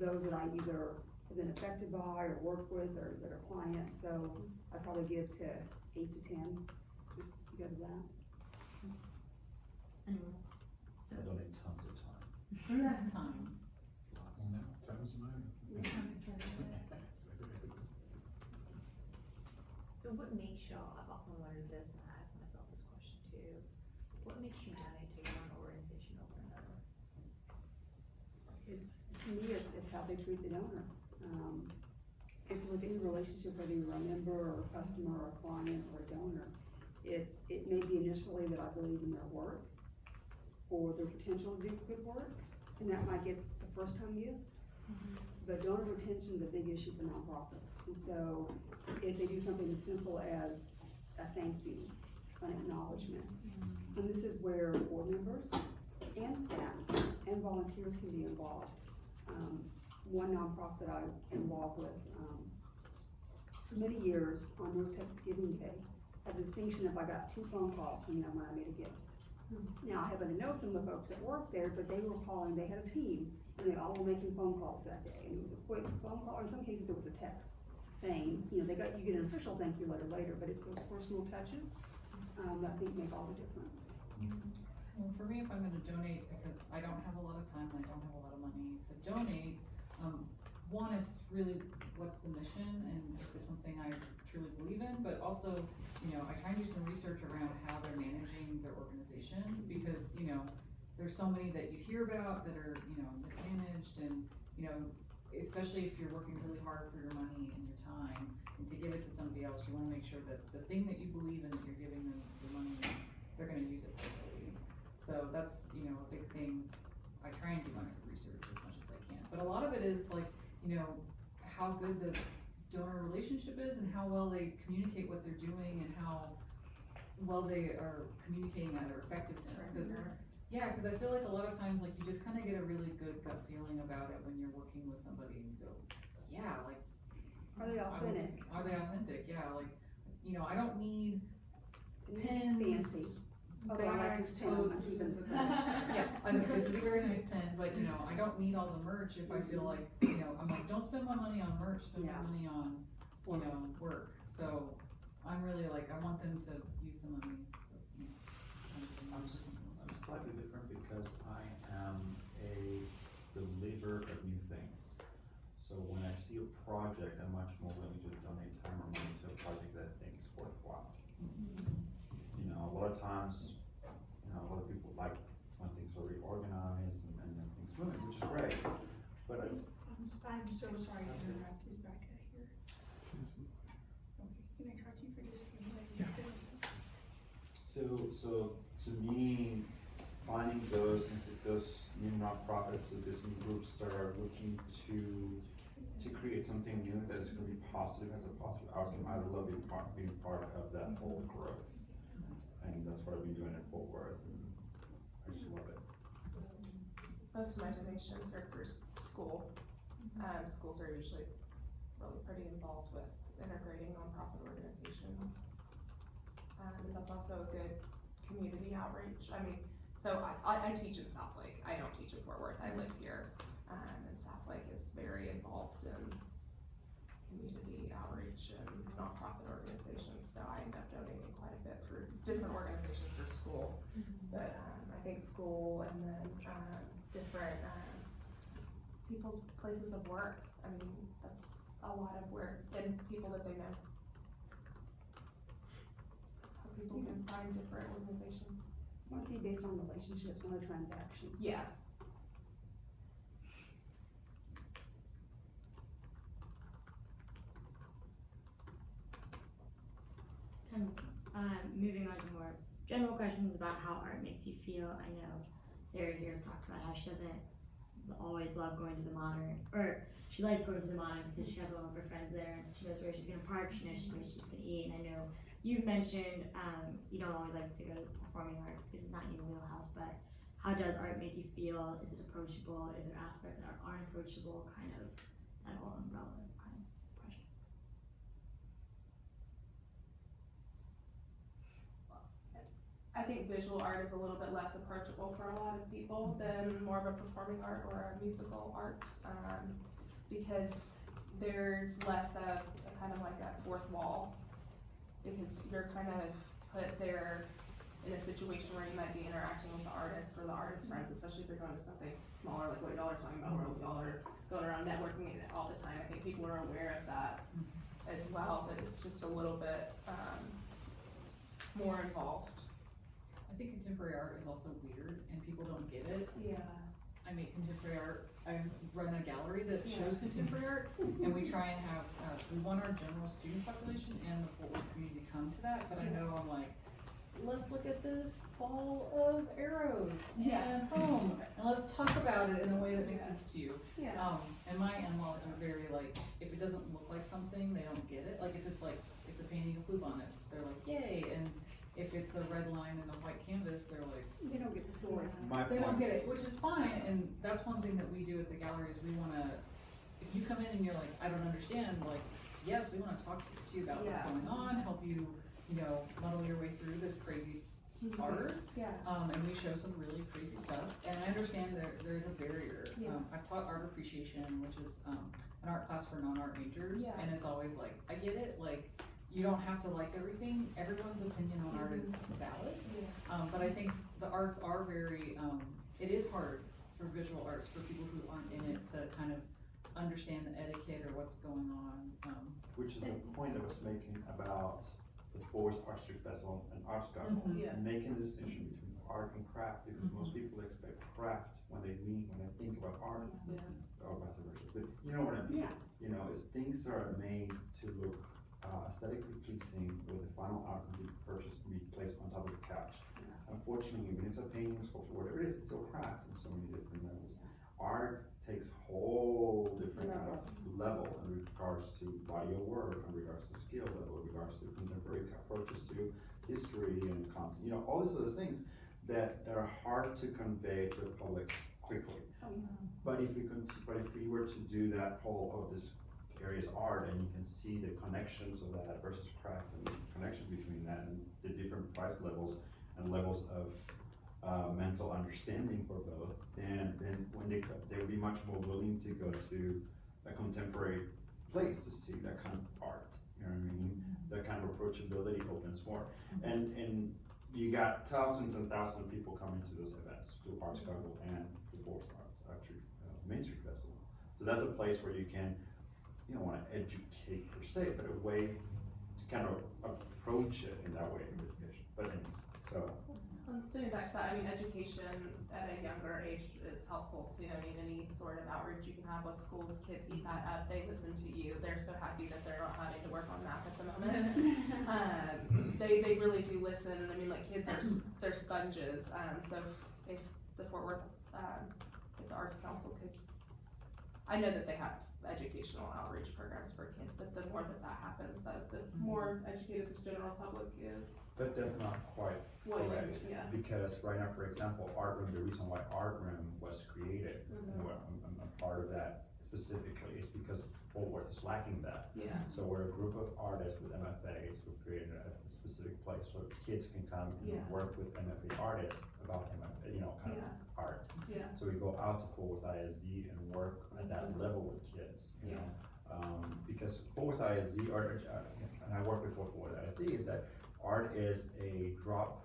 those that I either have been affected by or work with or that are clients, so I probably give to 8 to 10, just because of that. Anyone else? I donate tons of time. Time. Well, now, time's money. So what makes y'all, I've often wondered this, and I ask myself this question too, what makes you donate to one organization over another? To me, it's how they treat the donor. It's with any relationship, whether you're a member or a customer or a client or a donor. It may be initially that I believe in their work or their potential to do good work, and that might get the first time gift. But donor retention is a big issue for nonprofits. And so if they do something as simple as a thank you, an acknowledgement, and this is where board members and staff and volunteers can be involved. One nonprofit I'm involved with, for many years on North Texas Giving Day, had the distinction of I got 2 phone calls when I made a gift. Now, I happen to know some of the folks that work there, but they were calling, they had a team, and they all were making phone calls that day. And it was a quick phone call, or in some cases it was a text saying, you get an official thank you letter later, but it's those personal touches, that I think make all the difference. Well, for me, if I'm gonna donate, because I don't have a lot of time and I don't have a lot of money to donate, one, it's really what's the mission and if it's something I truly believe in, but also, I try and do some research around how they're managing their organization, because, there's so many that you hear about that are, mismanaged and, especially if you're working really hard for your money and your time, and to give it to somebody else, you wanna make sure that the thing that you believe in, that you're giving them the money, they're gonna use it properly. So that's, a big thing. I try and do my research as much as I can, but a lot of it is like, how good the donor relationship is and how well they communicate what they're doing and how well they are communicating at their effectiveness. Cause I feel like a lot of times, like, you just kinda get a really good gut feeling about it when you're working with somebody and you go, yeah, like. Are they authentic? Are they authentic? Yeah, like, I don't need pins. Fancy. Although I like bags, this pen on my totes. Stevens. Yeah, I mean, this is a very nice pen, but I don't need all the merch if I feel like, I'm like, don't spend my money on merch, spend my money on, work. So I'm really like, I want them to use the money. I'm slightly different because I am a believer of new things. So when I see a project, I'm much more willing to donate time or money to a project that I think is worthwhile. A lot of times, a lot of people like when things are reorganized and then things moving, which is great. But I'm so sorry to interrupt, is Becca here? Okay, can I talk to you for just a minute? So to me, finding those new nonprofits, these new groups that are looking to create something new that is going to be positive, has a positive outcome, I love being part of that whole growth. And that's what I've been doing at Fort Worth, and I just love it. Most of my donations are through school. Schools are usually really pretty involved with integrating nonprofit organizations. And that's also a good community outreach. So I teach in South Lake. I don't teach in Fort Worth. I live here. And South Lake is very involved in community outreach and nonprofit organizations. So I end up donating quite a bit through different organizations through school. But I think school and then different people's places of work. That's a lot of where, and people that they know. How people can find different organizations. Might be based on relationships, not a transaction. Yeah. Kind of, moving on to more general questions about how art makes you feel. I know Sarah here has talked about how she doesn't always love going to the Modern, or she likes going to the Modern because she has all of her friends there and she knows where she's gonna park, she knows where she's gonna eat. And I know you've mentioned, you don't always like to go to performing arts because it's not in your wheelhouse, but how does art make you feel? Is it approachable? Is there aspects that aren't approachable? Kind of that whole umbrella kind of question. I think visual art is a little bit less approachable for a lot of people than more of a performing art or a musical art, because there's less of a kind of like a fourth wall, because you're kind of put there in a situation where you might be interacting with the artist or the artist friends, especially if you're going to something smaller like what y'all are talking about, where y'all are going around networking all the time. I think people are aware of that as well, but it's just a little bit, more involved. I think contemporary art is also weird and people don't get it. Yeah. I make contemporary art, I run a gallery that shows contemporary art, and we try and have, we want our general student population and the Fort Worth community to come to that, but I know I'm like, let's look at this ball of arrows and foam, and let's talk about it in a way that makes sense to you. Yeah. And my in-laws are very like, if it doesn't look like something, they don't get it, like if it's like, if the painting of bluebonnets, they're like, yay, and if it's a red line and a white canvas, they're like, They don't get the story. My they don't point get it, which is fine, and that's one thing that we do at the gallery is we wanna, if you come in and you're like, I don't understand, like, yes, we wanna talk to you about what's Yeah. going on, help you, you know, muddle your way through this crazy art. Yeah. And we show some really crazy stuff, and I understand there's a barrier. Yeah. I've taught art appreciation, which is, an art class for non-art majors, Yeah. and it's always like, I get it, like, you don't have to like everything, everyone's opinion on art is valid. But I think the arts are very, it is hard for visual arts, for people who aren't in it to kind of understand the etiquette or what's going on. Which is the point I was making about the Forest Art Street Festival and Arts Garden. Yeah. Making the distinction between art and craft, because most people expect craft when they think about art, Yeah. or vice versa. But you know what I mean? Yeah. You know, it's things that are made to look aesthetically pleasing with the final outcome to purchase be placed on top of the couch. Unfortunately, even if it's a painting, sculpture, whatever it is, it's still craft in so many different levels. Art takes a whole different kind of level in regards to body of work, in regards to skill level, in regards to contemporary approaches to history and content, you know, all these other things that are hard to convey to the public quickly. But if we were to do that whole of this area's art, and you can see the connections of that versus craft, and the connection between that and the different price levels and levels of mental understanding for both, then when they would be much more willing to go to a contemporary place to see that kind of art. You know what I mean? That kind of approachability opens more, and you got thousands and thousands of people coming to those events, to Arts Garden and the Forest Main Street Festival. So that's a place where you can, you don't want to educate per se, but a way to kind of approach it in that way in education. But anyways, so. Getting back to that, I mean, education at a younger age is helpful too. I mean, any sort of outreach you can have with schools, kids eat that up, they listen to you, they're so happy that they're not having to work on math at the moment. They really do listen, and I mean, like, kids are, they're sponges, so if the Fort Worth, if the Arts Council could, I know that they have educational outreach programs for kids, but the more that happens, the more educated the general public is. But that's not quite What you correct, mean, yeah. because right now, for example, Art Room, the reason why Art Room was created, and what I'm a part of that specifically, is because Fort Worth is lacking that. Yeah. So we're a group of artists with MFAs who created a specific place where kids can come and Yeah. work with MFA artists about MFA, you know, kind of art. Yeah. So we go out to Fort Worth ISD and work at that level with kids, you know? Because Fort Worth ISD, and I work with Fort Worth ISD, is that art is a drop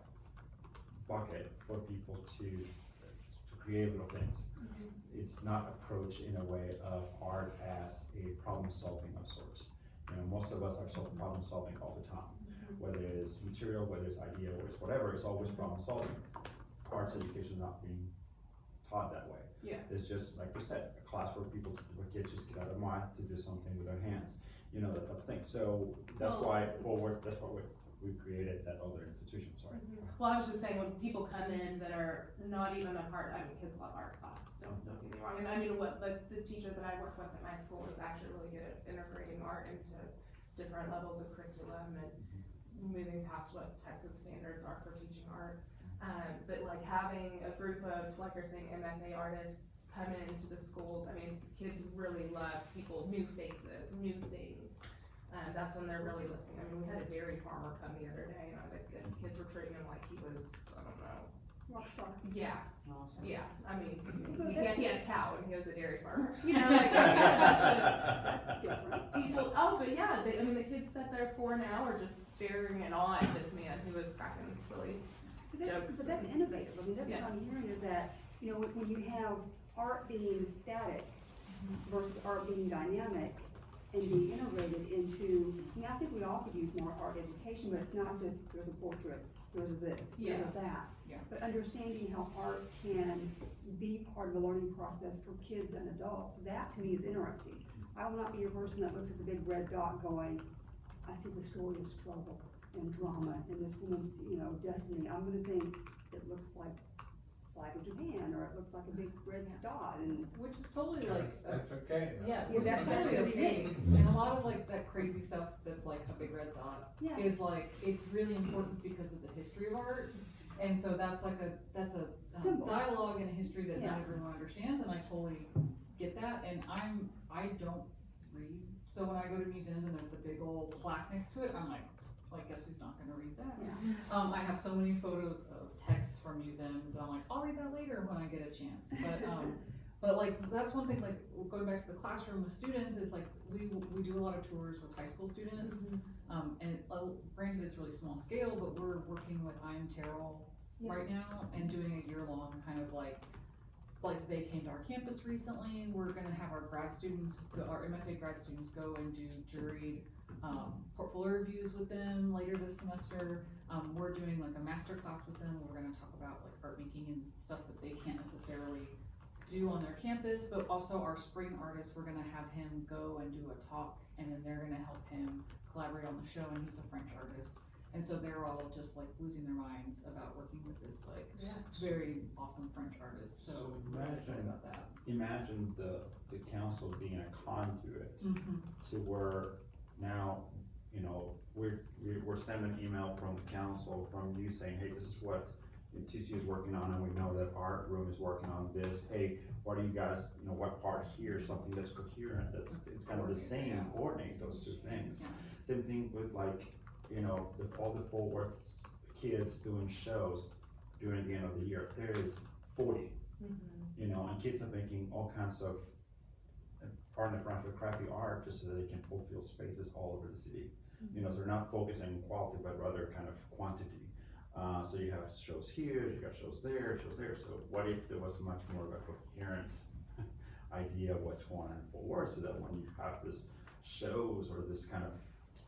bucket for people to create little things. It's not approached in a way of art as a problem solving of sorts. You know, most of us are problem solving all the time. Whether it's material, whether it's idea, whether it's whatever, it's always problem solving. Arts education is not being taught that way. Yeah. It's just, like you said, a class where kids just get out of math to do something with their hands, you know, that type of thing. So that's why we created that other institution, sorry. Well, I was just saying, when people come in that are not even a part, I mean, kids love art class, don't get me wrong, and I mean, the teacher that I work with at my school is actually really good at integrating art into different levels of curriculum and moving past what Texas standards are for teaching art. But like having a group of, like you're saying, MFA artists come into the schools, I mean, kids really love people, new faces, new things. That's when they're really listening. I mean, we had a dairy farmer come the other day, and the kids were treating him like he was, I don't know. Rockstar. Yeah, Awesome. yeah, I mean, he had a cow and he was a dairy farmer, you know, like, I mean, a bunch of Different. people, oh, but yeah, I mean, the kids sat there for an hour just staring in awe at this man who was cracking silly But that's innovative, I mean, that's what I'm hearing is that, you know, when you have art being static versus art being dynamic and being integrated into, I mean, I think we all could use more art education, but it's not just, there's a portrait, there's a this, there's a that. Yeah. But understanding how art can be part of the learning process for kids and adults, that to me is interesting. I will not be a person that looks at the big red dot going, I see the story of struggle and drama and this woman's, you know, destiny. I'm gonna think it looks like Flag of Japan, or it looks like a big red dot, and Which is totally like, That's okay. yeah, Yeah, which that's is totally what it okay, is. and a lot of like that crazy stuff that's like a big red dot yeah. is like, it's really important because of the history of art. And so that's like that's a Symbol. dialogue and a history that not Yeah. everyone understands, and I totally get that, and I don't read. So when I go to museums and there's a big old plaque next to it, I'm like, guess who's not gonna read that? Yeah. I have so many photos of texts from museums, and I'm like, I'll read that later when I get a chance, but like, that's one thing, like, going back to the classroom with students, is like, we do a lot of tours with high school students. And granted, it's really small scale, but we're working with I Am Terrell right now and doing a year-long kind of like they came to our campus recently. We're gonna have our grad students, our MFA grad students go and do juried portfolio reviews with them later this semester. We're doing like a master class with them. We're gonna talk about like art making and stuff that they can't necessarily do on their campus, but also our spring artist, we're gonna have him go and do a talk, and then they're gonna help him collaborate on the show, and he's a French artist. And so they're all just like losing their minds about working with this like very awesome French artist, so we're excited about that. Imagine the council being a conduit Mm-hmm. to where now, you know, we're sending an email from the council, from you saying, hey, this is what TCU is working on, and we know that art room is working on this. Hey, what do you guys, you know, what part here, something that's coherent, it's kind of the same, coordinate those two things. Yeah. Same thing with like, you know, all the Fort Worth kids doing shows during the end of the year. There is 40, you know, and kids are making all kinds of, pardon the French, but crappy art just so that they can fulfill spaces all over the city. You know, so they're not focusing on quality, but rather kind of quantity. So you have shows here, you got shows there. So what if there was much more of a coherent idea of what's going on in Fort Worth, so that when you have this shows or this kind of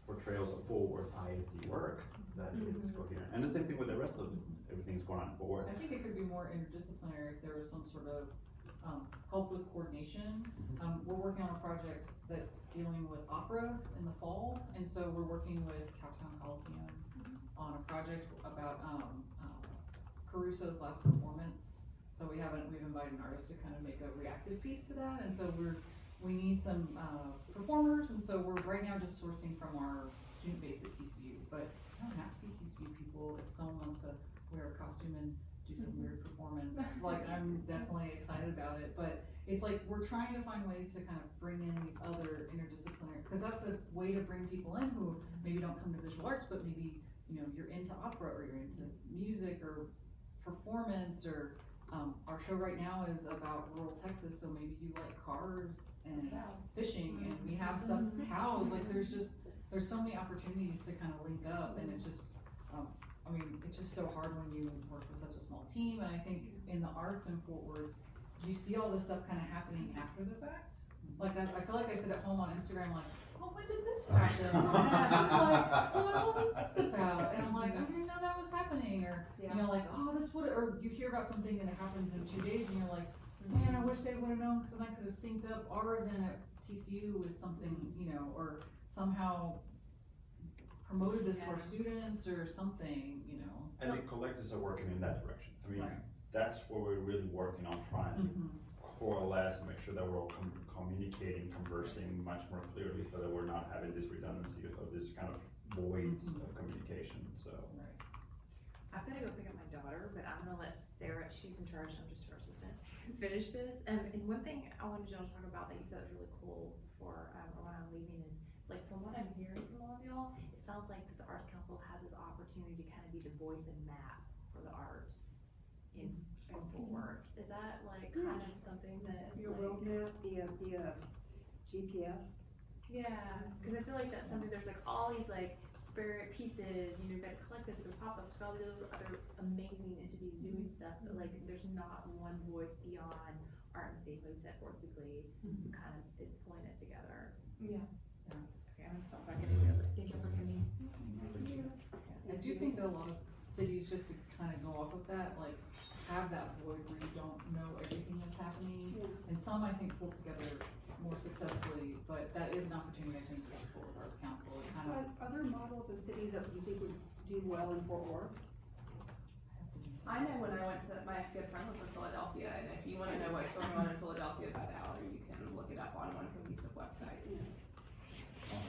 portrayals of Fort Worth ISD work, that it's coherent. And the same thing with the rest of everything's going on in Fort Worth. I think it could be more interdisciplinary if there was some sort of help with coordination. We're working on a project that's dealing with opera in the fall, and so we're working with Cowtown Coliseum on a project about Caruso's last performance. So we've invited an artist to kind of make a reactive piece to that, and so we need some performers, and so we're right now just sourcing from our student base at TCU, but it don't have to be TCU people. If someone wants to wear a costume and do some weird performance, like, I'm definitely excited about it, but it's like, we're trying to find ways to kind of bring in these other interdisciplinary, because that's a way to bring people in who maybe don't come to visual arts, but maybe, you know, you're into opera, or you're into music or performance, or our show right now is about rural Texas, so maybe you like cars and fishing, and we have stuffed cows. Like, there's so many opportunities to kind of link up, and it's just, I mean, it's just so hard when you work with such a small team. And I think in the arts in Fort Worth, you see all this stuff kind of happening after the fact. Like, I feel like I sit at home on Instagram like, oh, when did this happen? Like, what was this about? And I'm like, I didn't know that was happening. Or, you know, like, oh, or you hear about something and it happens in 2 days, and you're like, man, I wish they would have known, because then I could have synced up our event at TCU with something, you know, or somehow promoted this to our students or something, you know. And the collectors are working in that direction. I mean, Right. that's what we're really working on, trying to coalesce and make sure that we're all communicating, conversing much more clearly, so that we're not having this redundancies of this kind of voids of communication, so. Right. I've gotta go pick up my daughter, but I'm gonna let Sarah, she's in charge, I'm just her assistant, finish this. And one thing I wanted y'all to talk about that you said was really cool for, or when I'm leaving is, like, from what I'm hearing from all of y'all, it sounds like that the Arts Council has this opportunity to kind of be the voice and map for the arts in Fort Worth. Is that like kind of something that? Be a like- roadmap, be a GPS, Yeah, cause I feel like that's something, there's like all these like spirit pieces, you know, you've got collectives, you've got pop-ups, you've got all these other amazing entities doing stuff, but like, there's not one voice beyond Art and Safe, like you said, Fourth Weekly, who kind of is pulling it together. Yeah. Okay, I'm gonna stop back in here, but thank you for coming. I do think that a lot of cities, just to kind of go off of that, like, have that void where you don't know everything that's happening. Yeah. And some, I think, pull together more successfully, but that is an opportunity, I think, for the Fort Worth Arts Council, to kind of Are there models of cities that you think would do well in Fort Worth? have to do some. I know when I went to, my good friend lives in Philadelphia, and if you wanna know what's going on in Philadelphia by the hour, you can look it up on one cohesive website.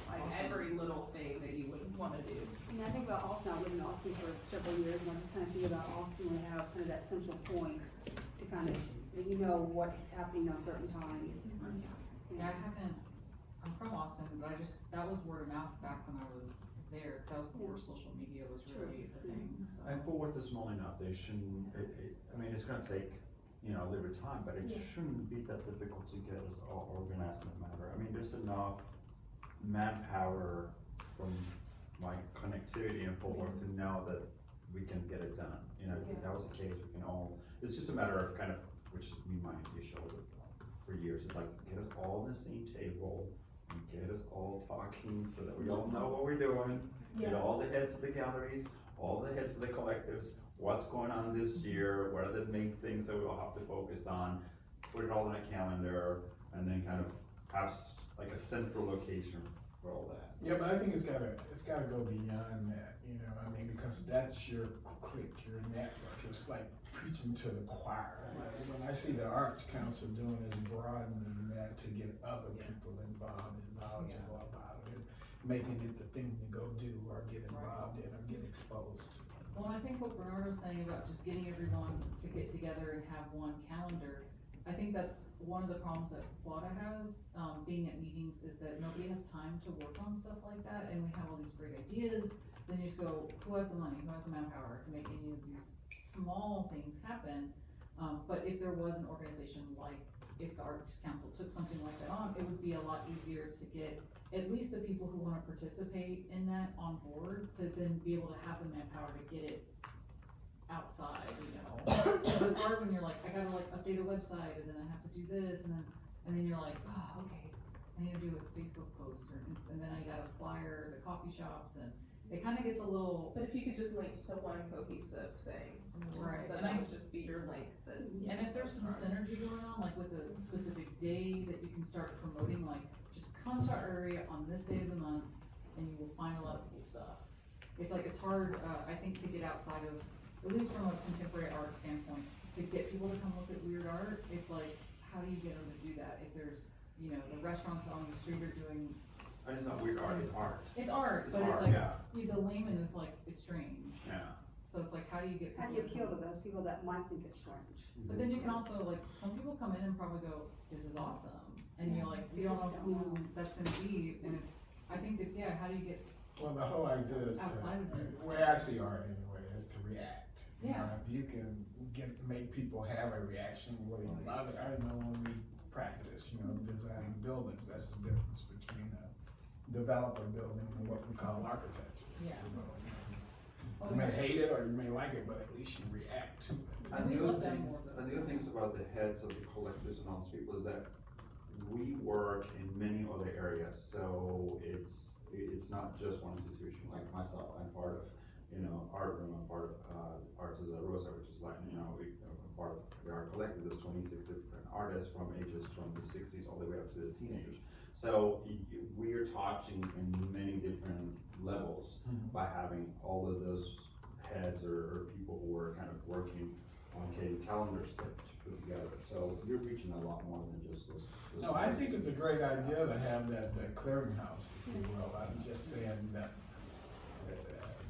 Like every little thing that you would wanna do. I mean, I think about Austin, I lived in Austin for several years, and I just kind of think about Austin when they have kind of that central point to kind of, that you know what's happening on certain times. Yeah, I haven't, I'm from Austin, but that was word of mouth back when I was there, cause that was before social media was really a thing, so. And Fort Worth is small enough, they shouldn't, I mean, it's gonna take, you know, a little bit of time, but it shouldn't be that difficult to get us all organized in a matter. I mean, there's enough manpower from my connectivity in Fort Worth to know that we can get it done. You know, if that was the case, we can all, it's just a matter of kind of, which is me, my issue for years, it's like, get us all on the same table, and get us all talking so that we all know what we're doing. Get all the heads of the galleries, all the heads of the collectives, what's going on this year, what are the main things that we all have to focus on, put it all in a calendar, and then kind of have like a central location for all that. Yeah, but I think it's gotta go beyond that, you know, I mean, because that's your clique, your network, it's like preaching to the choir. Like, when I see the Arts Council doing is broadening that to get other people involved and knowledgeable about it, making it the thing to go do or get involved in or get exposed to. Well, I think what Bernard was saying about just getting everyone to get together and have one calendar, I think that's one of the problems that FLATA has, being at meetings, is that nobody has time to work on stuff like that, and we have all these great ideas, then you just go, who has the money, who has the manpower to make any of these small things happen? But if there was an organization like, if the Arts Council took something like that on, it would be a lot easier to get at least the people who wanna participate in that on board, to then be able to have the manpower to get it outside, you know? So it's hard when you're like, I gotta like update a website, and then I have to do this, and then you're like, oh, okay, I need to do a Facebook post, and then I gotta flyer the coffee shops, and it kinda gets a little, But if you could just link to one cohesive thing, right, so and that would just be your link that. and if there's some synergy going on, like with a specific day that you can start promoting, like, just come to our area on this day of the month, and you will find a lot of cool stuff. It's like, it's hard, I think, to get outside of, at least from a contemporary art standpoint, to get people to come look at weird art. It's like, how do you get them to do that if there's, you know, the restaurants on the street are doing, And it's not weird art, it's art. it's art, It's but art, it's like, yeah. the layman is like, it's strange. Yeah. So it's like, how do you get How do people you to appeal come? to those people that might think it's strange? But then you can also, like, some people come in and probably go, this is awesome, and you're like, you don't know who that's gonna be, and it's, I think it's, yeah, how do you get, Well, the whole idea is to, Outside of it. the way I see art anyway, is to react. You know, Yeah. if you can make people have a reaction, whether you love it, I know when we practice, you know, designing buildings, that's the difference between a developer building and what we call architecture. Yeah. You know, you may hate it or you may like it, but at least you react to it. And we love that more, though. And the other things about the heads of the collectives and all these people is that we work in many other areas, so it's not just one institution. Like myself, I'm part of, you know, Art Room, I'm part of, Arts as a Rosa, which is like, you know, I'm part of the Art Collective. There's 26 different artists from ages from the 60s all the way up to the teenagers. So we are touching in many different levels by having all of those heads or people who are kind of working on getting calendars to put together. So you're reaching a lot more than just those. No, I think it's a great idea to have that clearinghouse, if you will. I'm just saying that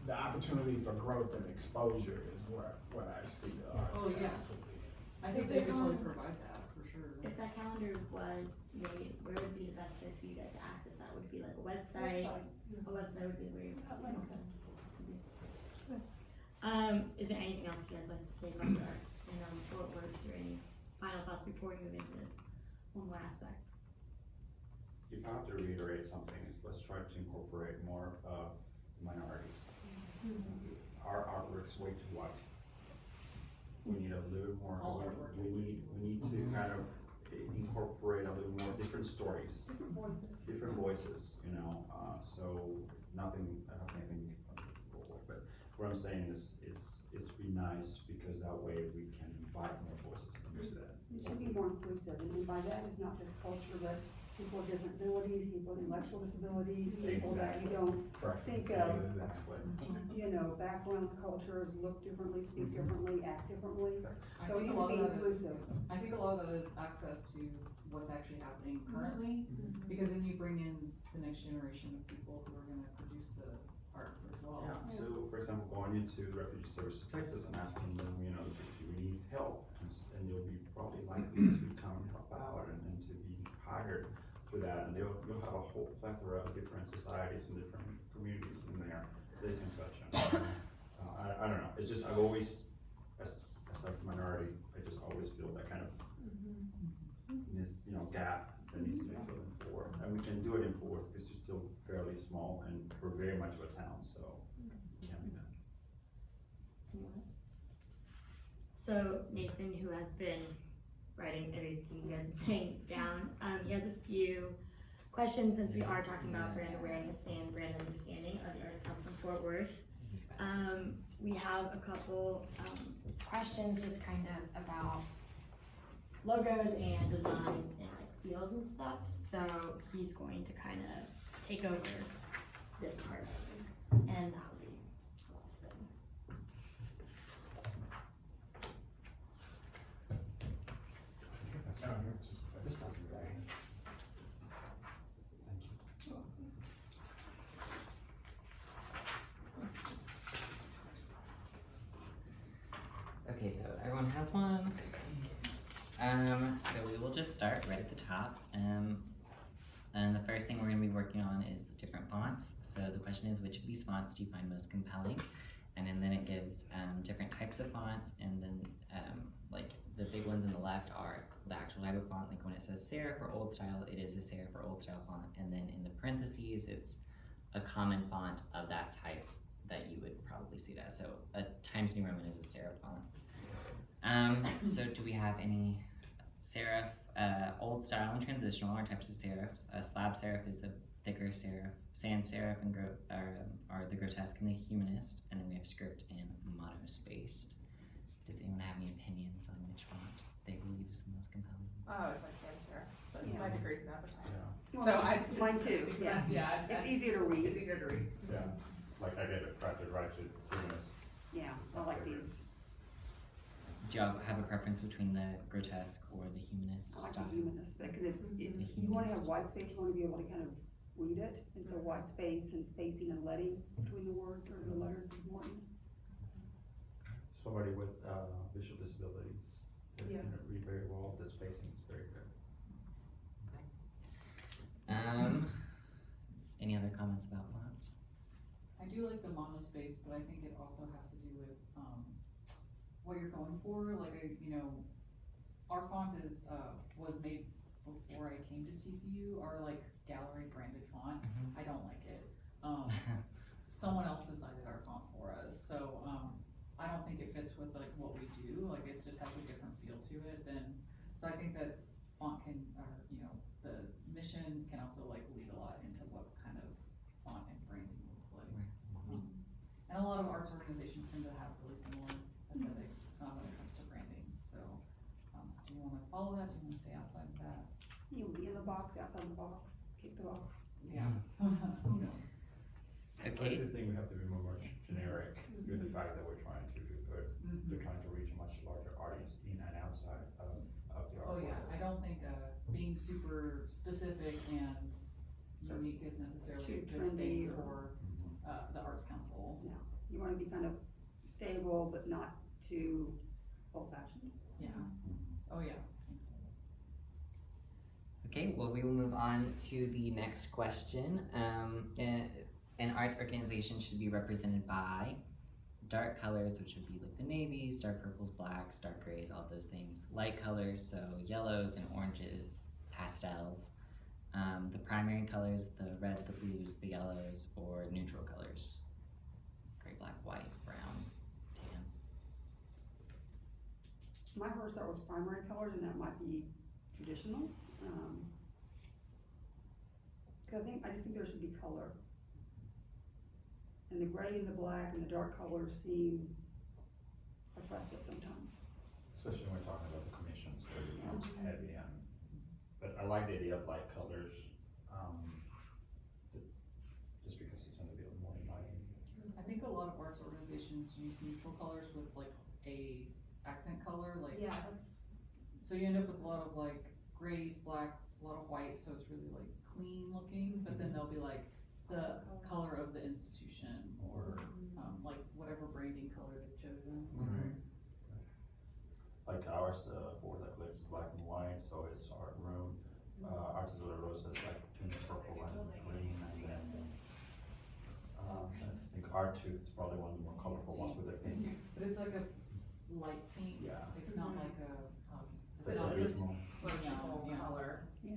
the opportunity for growth and exposure is what I see the Arts Oh, yeah. Council being. I think they visually provide that, for sure. If that calendar was made, where would be the best place for you guys to access that? Would it be like a website? A website would be where you. Is there anything else you guys like to say about the arts and Fort Worth, or any final thoughts before we move into one more aspect? if I have to reiterate something, is let's try to incorporate more minorities. Our artwork's way too white. We need a little more, All artwork is we need to kind of incorporate a little more different stories, different voices, you know, so nothing, I don't have anything forward, but what I'm saying is, it's be nice, because that way we can invite more voices into that. It should be more inclusive, and by that is not just culture, but people with different abilities, people with intellectual disabilities, people that you don't think of, Exactly. you know, backgrounds, cultures, look differently, speak differently, act differently. I So think you a lot can be of that is, inclusive. I think a lot of that is access to what's actually happening currently, because then you bring in the next generation of people who are gonna produce the art as well. Yeah, so for example, going into Refugee Service of Texas and asking them, you know, do we need help? And you'll be probably likely to come and help out and to be hired for that. And you'll have a whole plethora of different societies and different communities in there they can touch on. I don't know, it's just, I've always, as a minority, I just always feel that kind of this, you know, gap that needs to be filled in Fort Worth. And we can do it in Fort Worth because it's still fairly small and we're very much of a town, so it can be done. So Nathan, who has been writing everything you guys are saying down, he has a few questions since we are talking about brand awareness and brand understanding of the Arts Council of Fort Worth. We have a couple questions just kind of about logos and designs and like fields and stuff. So he's going to kind of take over this part of it, and that'll be the last thing. Okay, so everyone has one. So we will just start right at the top. And the first thing we're gonna be working on is the different fonts. So the question is, which of these fonts do you find most compelling? And then it gives different types of fonts, and then like the big ones on the left are the actual type of font. Like when it says serif or old style, it is a serif or old style font. And then in the parentheses, it's a common font of that type that you would probably see that. So a Times New Roman is a serif font. So do we have any serif? Old style and transitional are types of serifs. Slab serif is the thicker serif. Sans serif and are the grotesque and the humanist. And then we have script and monospaced. Does anyone have any opinions on which font they believe is the most compelling? Oh, it's like sans serif, but Yeah. my degree's in advertising. Well, So I did mine study too, for yeah. that. Yeah, It's easier to read. It's easier to read. Yeah, like I get attracted right to humans. Yeah, I like these. Do y'all have a preference between the grotesque or the humanist I like style? the humanist, because it's, The you wanna have humanist. white space, you wanna be able to kind of read it, and so white space and spacing and letting between the words or the letters is important. Somebody with visual disabilities, they Yeah. can read very well, the spacing is very good. Any other comments about fonts? I do like the monospace, but I think it also has to do with, what you're going for, like, our font is, was made before I came to TCU, our like gallery branded font, Mhm. I don't like it. Someone else decided our font for us, so, I don't think it fits with like what we do, like it just has a different feel to it than, so I think that font can, or, the mission can also like lead a lot into what kind of font and branding looks like. And a lot of arts organizations tend to have really similar aesthetics, when it comes to branding, so, do you wanna follow that, do you wanna stay outside of that? You will be in the box, outside the box, kick the box. Yeah. Who knows? I Okay, do think we have to be more generic with the fact that we're trying to we're trying to reach a much larger audience in and outside of the art Oh yeah, world. I don't think, being super specific and unique is necessarily a Too good thing trendy for, Mhm. the Arts Council. You wanna be kind of stable, but not too old fashioned. Yeah, oh yeah, I think so. okay, well, we will move on to the next question. An arts organization should be represented by dark colors, which would be like the navies, dark purples, blacks, dark grays, all those things. Light colors, so yellows and oranges, pastels. The primary colors, the red, the blues, the yellows, or neutral colors. Gray, black, white, brown, tan. My first thought was primary colors, and that might be traditional. Cause I just think there should be color. And the gray and the black and the dark colors seem oppressive sometimes. Especially when we're talking about the commissions, where it becomes heavy and, but I like the idea of light colors, just because it's gonna be a little more inviting. I think a lot of arts organizations use neutral colors with like a accent color, like, Yeah, that's, so you end up with a lot of like grays, black, a lot of white, so it's really like clean looking, but then there'll be like the color of the institution or, like whatever branding color they've chosen. Like ours, for that lives black and white, so it's art room. Arts de la Rosa is like pink, purple, and green, and then, I think Art Tooth is probably one of the more colorful ones with the pink. But it's like a light pink, Yeah. it's not like a, it's Like not a Rismo. virtual Yeah. color. Yeah.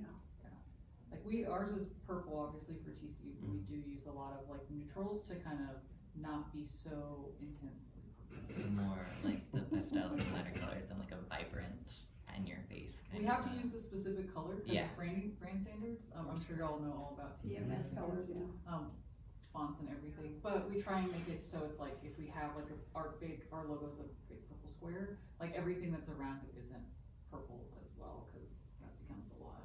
like ours is purple obviously for TCU, but we do use a lot of like neutrals to kind of not be so intensely purple. So more like the pastels and lighter colors than like a vibrant in your face kind We of. have to use the specific color because Yeah. of brand standards. I'm sure y'all know all about TCU. EMS colors, yeah. Fonts and everything, but we try and make it so it's like if we have like our logo's a big purple square, like everything that's around it isn't purple as well, cause that becomes a lot.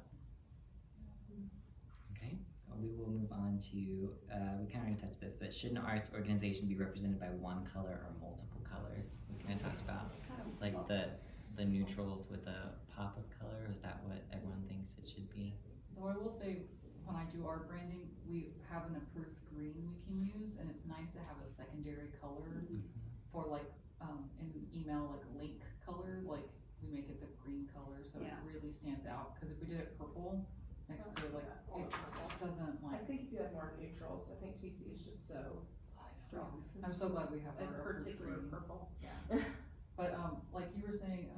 Okay, we will move on to, we kind of already touched this, but should an arts organization be represented by one color or multiple colors? We kind of talked about, like the neutrals with a pop of color, is that what everyone thinks it should be? Though I will say, when I do our branding, we have an approved green we can use, and it's nice to have a secondary color for like, in email, like link color, like we make it the green color, so it Yeah. really stands out, cause if we did it purple next to like, it just doesn't I like, think if you had more neutrals, I think TC is just so Strong. I'm so glad we have a our approved particular green. purple. But, like you were saying,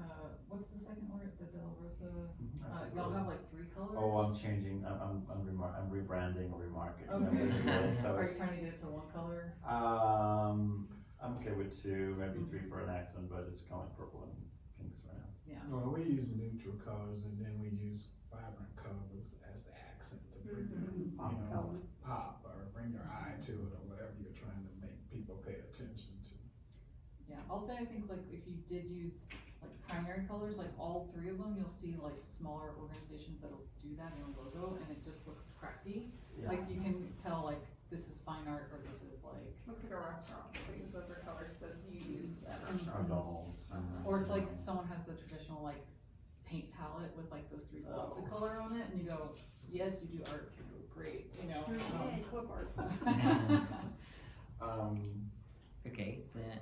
what's the second word, the De La Rosa, y'all have like 3 colors? Oh, I'm changing, I'm rebranding or remarketing. Okay. So Are you it's, trying to get it to 1 color? I'm okay with 2, maybe 3 for an accent, but it's kind of like purple and pinks right now. Yeah. Well, we use neutral colors and then we use vibrant colors as the accent to bring, Pop color. pop or bring your eye to it or whatever you're trying to make people pay attention to. Yeah, I'll say I think like if you did use like primary colors, like all 3 of them, you'll see like smaller organizations that'll do that in a logo and it just looks crappy. Yeah. Like you can tell like this is fine art or this is like, Looks like a restaurant, because those are colors that you use at Mhm. restaurants. McDonald's. or it's like someone has the traditional like paint palette with like those 3 globs of color on it and you go, yes, you do arts, great, you know. Yay, clip art. Okay, then,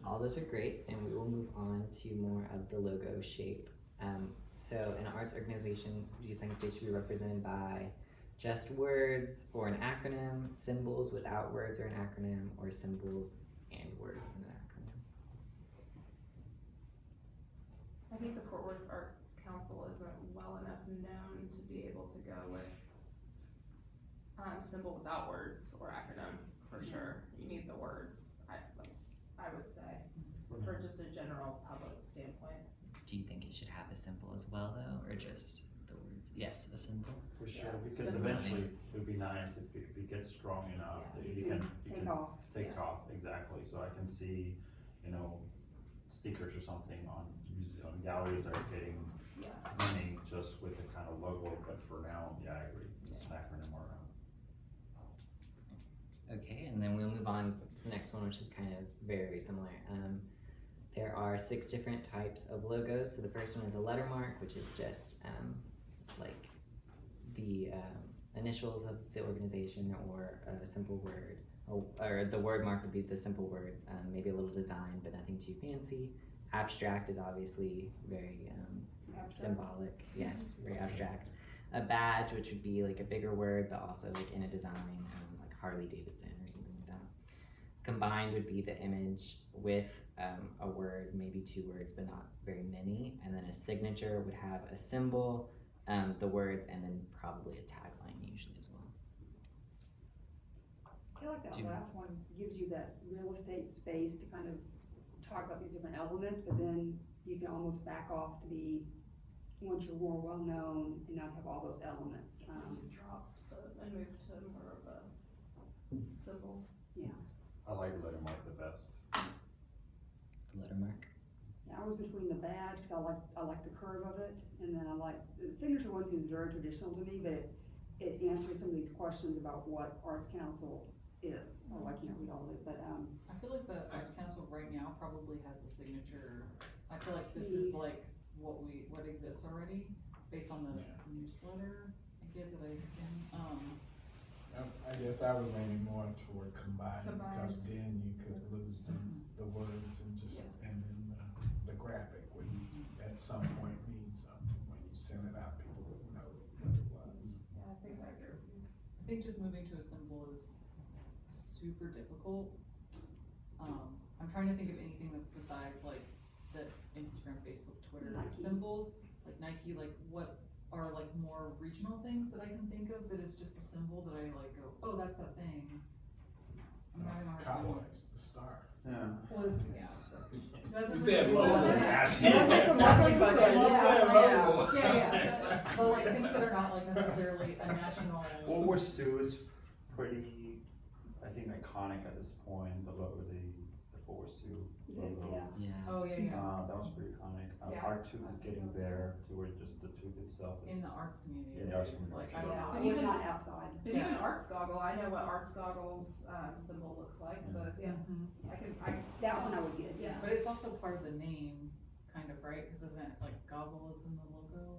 all those are great, and we will move on to more of the logo shape. So an arts organization, do you think they should be represented by just words or an acronym, symbols without words or an acronym, or symbols and words and an acronym? I think the Fort Worth Arts Council isn't well enough known to be able to go with symbol without words or acronym, for sure. You need the words, I would say, for just a general public standpoint. Do you think it should have a symbol as well, though, or just the words? Yes, a symbol. For sure, because Definitely. eventually it would be nice if it gets strong enough that you can Take off. take off, exactly, so I can see, you know, stickers or something on galleries that are getting Yeah. money just with the kind of logo, but for now, yeah, I agree, just an acronym or Okay, and then we'll move on to the next one, which is kind of very similar. There are 6 different types of logos. So the first one is a letter mark, which is just like the initials of the organization or a simple word. Or the word mark would be the simple word, maybe a little design, but nothing too fancy. Abstract is obviously very symbolic, yes, very abstract. A badge, which would be like a bigger word, but also like in a design, like Harley Davidson or something like that. Combined would be the image with a word, maybe 2 words, but not very many. And then a signature would have a symbol, the words, and then probably a tagline usually as well. I feel like that Do- last one gives you that real estate space to kind of talk about these different elements, but then you can almost back off to be, once you're more well-known and not have all those elements. Drop and move to more of a civil. I like lettermark the best. The letter mark. Yeah, I was between the badge, cause I like the curve of it, and then the signature one seems very traditional to me, but it answers some of these questions about what Arts Council is, although I can't read all of it, but, I feel like the Arts Council right now probably has a signature, I feel like this is like what exists already, based on the newsletter I get that I scan, I guess I was leaning more toward combined, because Combined. then you could lose the words and just, and then the graphic would at some point mean something. When you send it out, people would know what it was. Yeah, I think I agree with you. I think just moving to a symbol is super difficult. I'm trying to think of anything that's besides like the Instagram, Facebook, Twitter Nike. symbols, like Nike, like what are like more regional things that I can think of that is just a symbol that I like go, oh, that's that thing. I'm having a hard time. Cowboys, the star. Yeah. Well, yeah. That's You a said pretty- logo. That's Yeah, a- logo. Yeah, but like things that are not like necessarily a national. World War II is pretty, I think, iconic at this point, the logo, the World War II Is it? logo. Yeah. Yeah. Oh, yeah, yeah. That was pretty iconic. Yeah. Our tooth is getting there to where just the tooth itself is. In the arts community. In the arts it's community, Like, I don't Yeah, know. I But would even- not outside. But Yeah. even Arts Goggle, I know what Arts Goggle's, symbol looks like, but yeah, That one I would get, Yeah. But it's also part of the name, kind of, right? Cause isn't it like gobble is in the logo?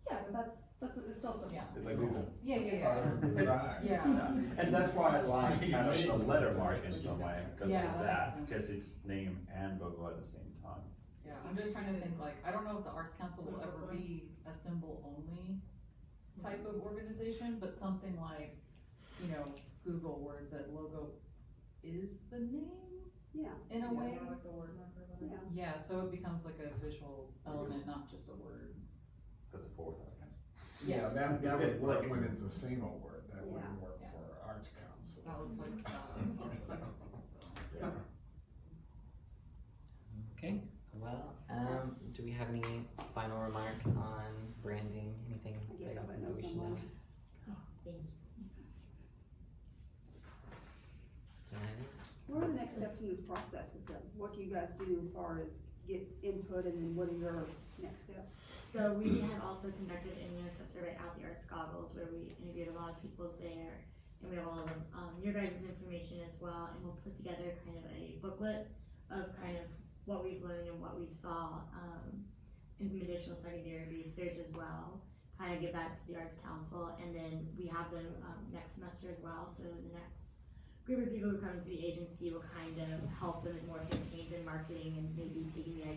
yeah, but that's, it's still simple. Yeah. It's like Google. Yeah, Design. Yeah. Yeah. And that's why I like kind of the letter mark in some way, because Yeah, of that that, makes because it's name and logo at the same time. Yeah, I'm just trying to think like, I don't know if the Arts Council will ever be a symbol only type of organization, but something like, you know, Google where the logo is the name yeah, in a Yeah, way. more like the word marker, but yeah. Yeah, so it becomes like a visual element, not just a word. That's the fourth, I guess. Yeah, that would It's work like- when it's a single word, that Yeah. wouldn't work Yeah. for Arts Council. That looks like, Yeah. Okay. Well, do we have any final remarks on branding? Anything I gave up, I that know we should someone. know? Thank you. United? What are the next steps in this process with them? What do you guys do as far as get input, and then what are your next steps? So we have also conducted an intercept survey at the Arts Goggles where we interviewed a lot of people there, and we have all of your guys' information as well, and we'll put together kind of a booklet of kind of what we've learned and what we saw, and some additional secondary research as well. Kind of give that to the Arts Council, and then we have them next semester as well, so the next group of people who come to the agency will kind of help them with more campaigns and marketing and maybe taking the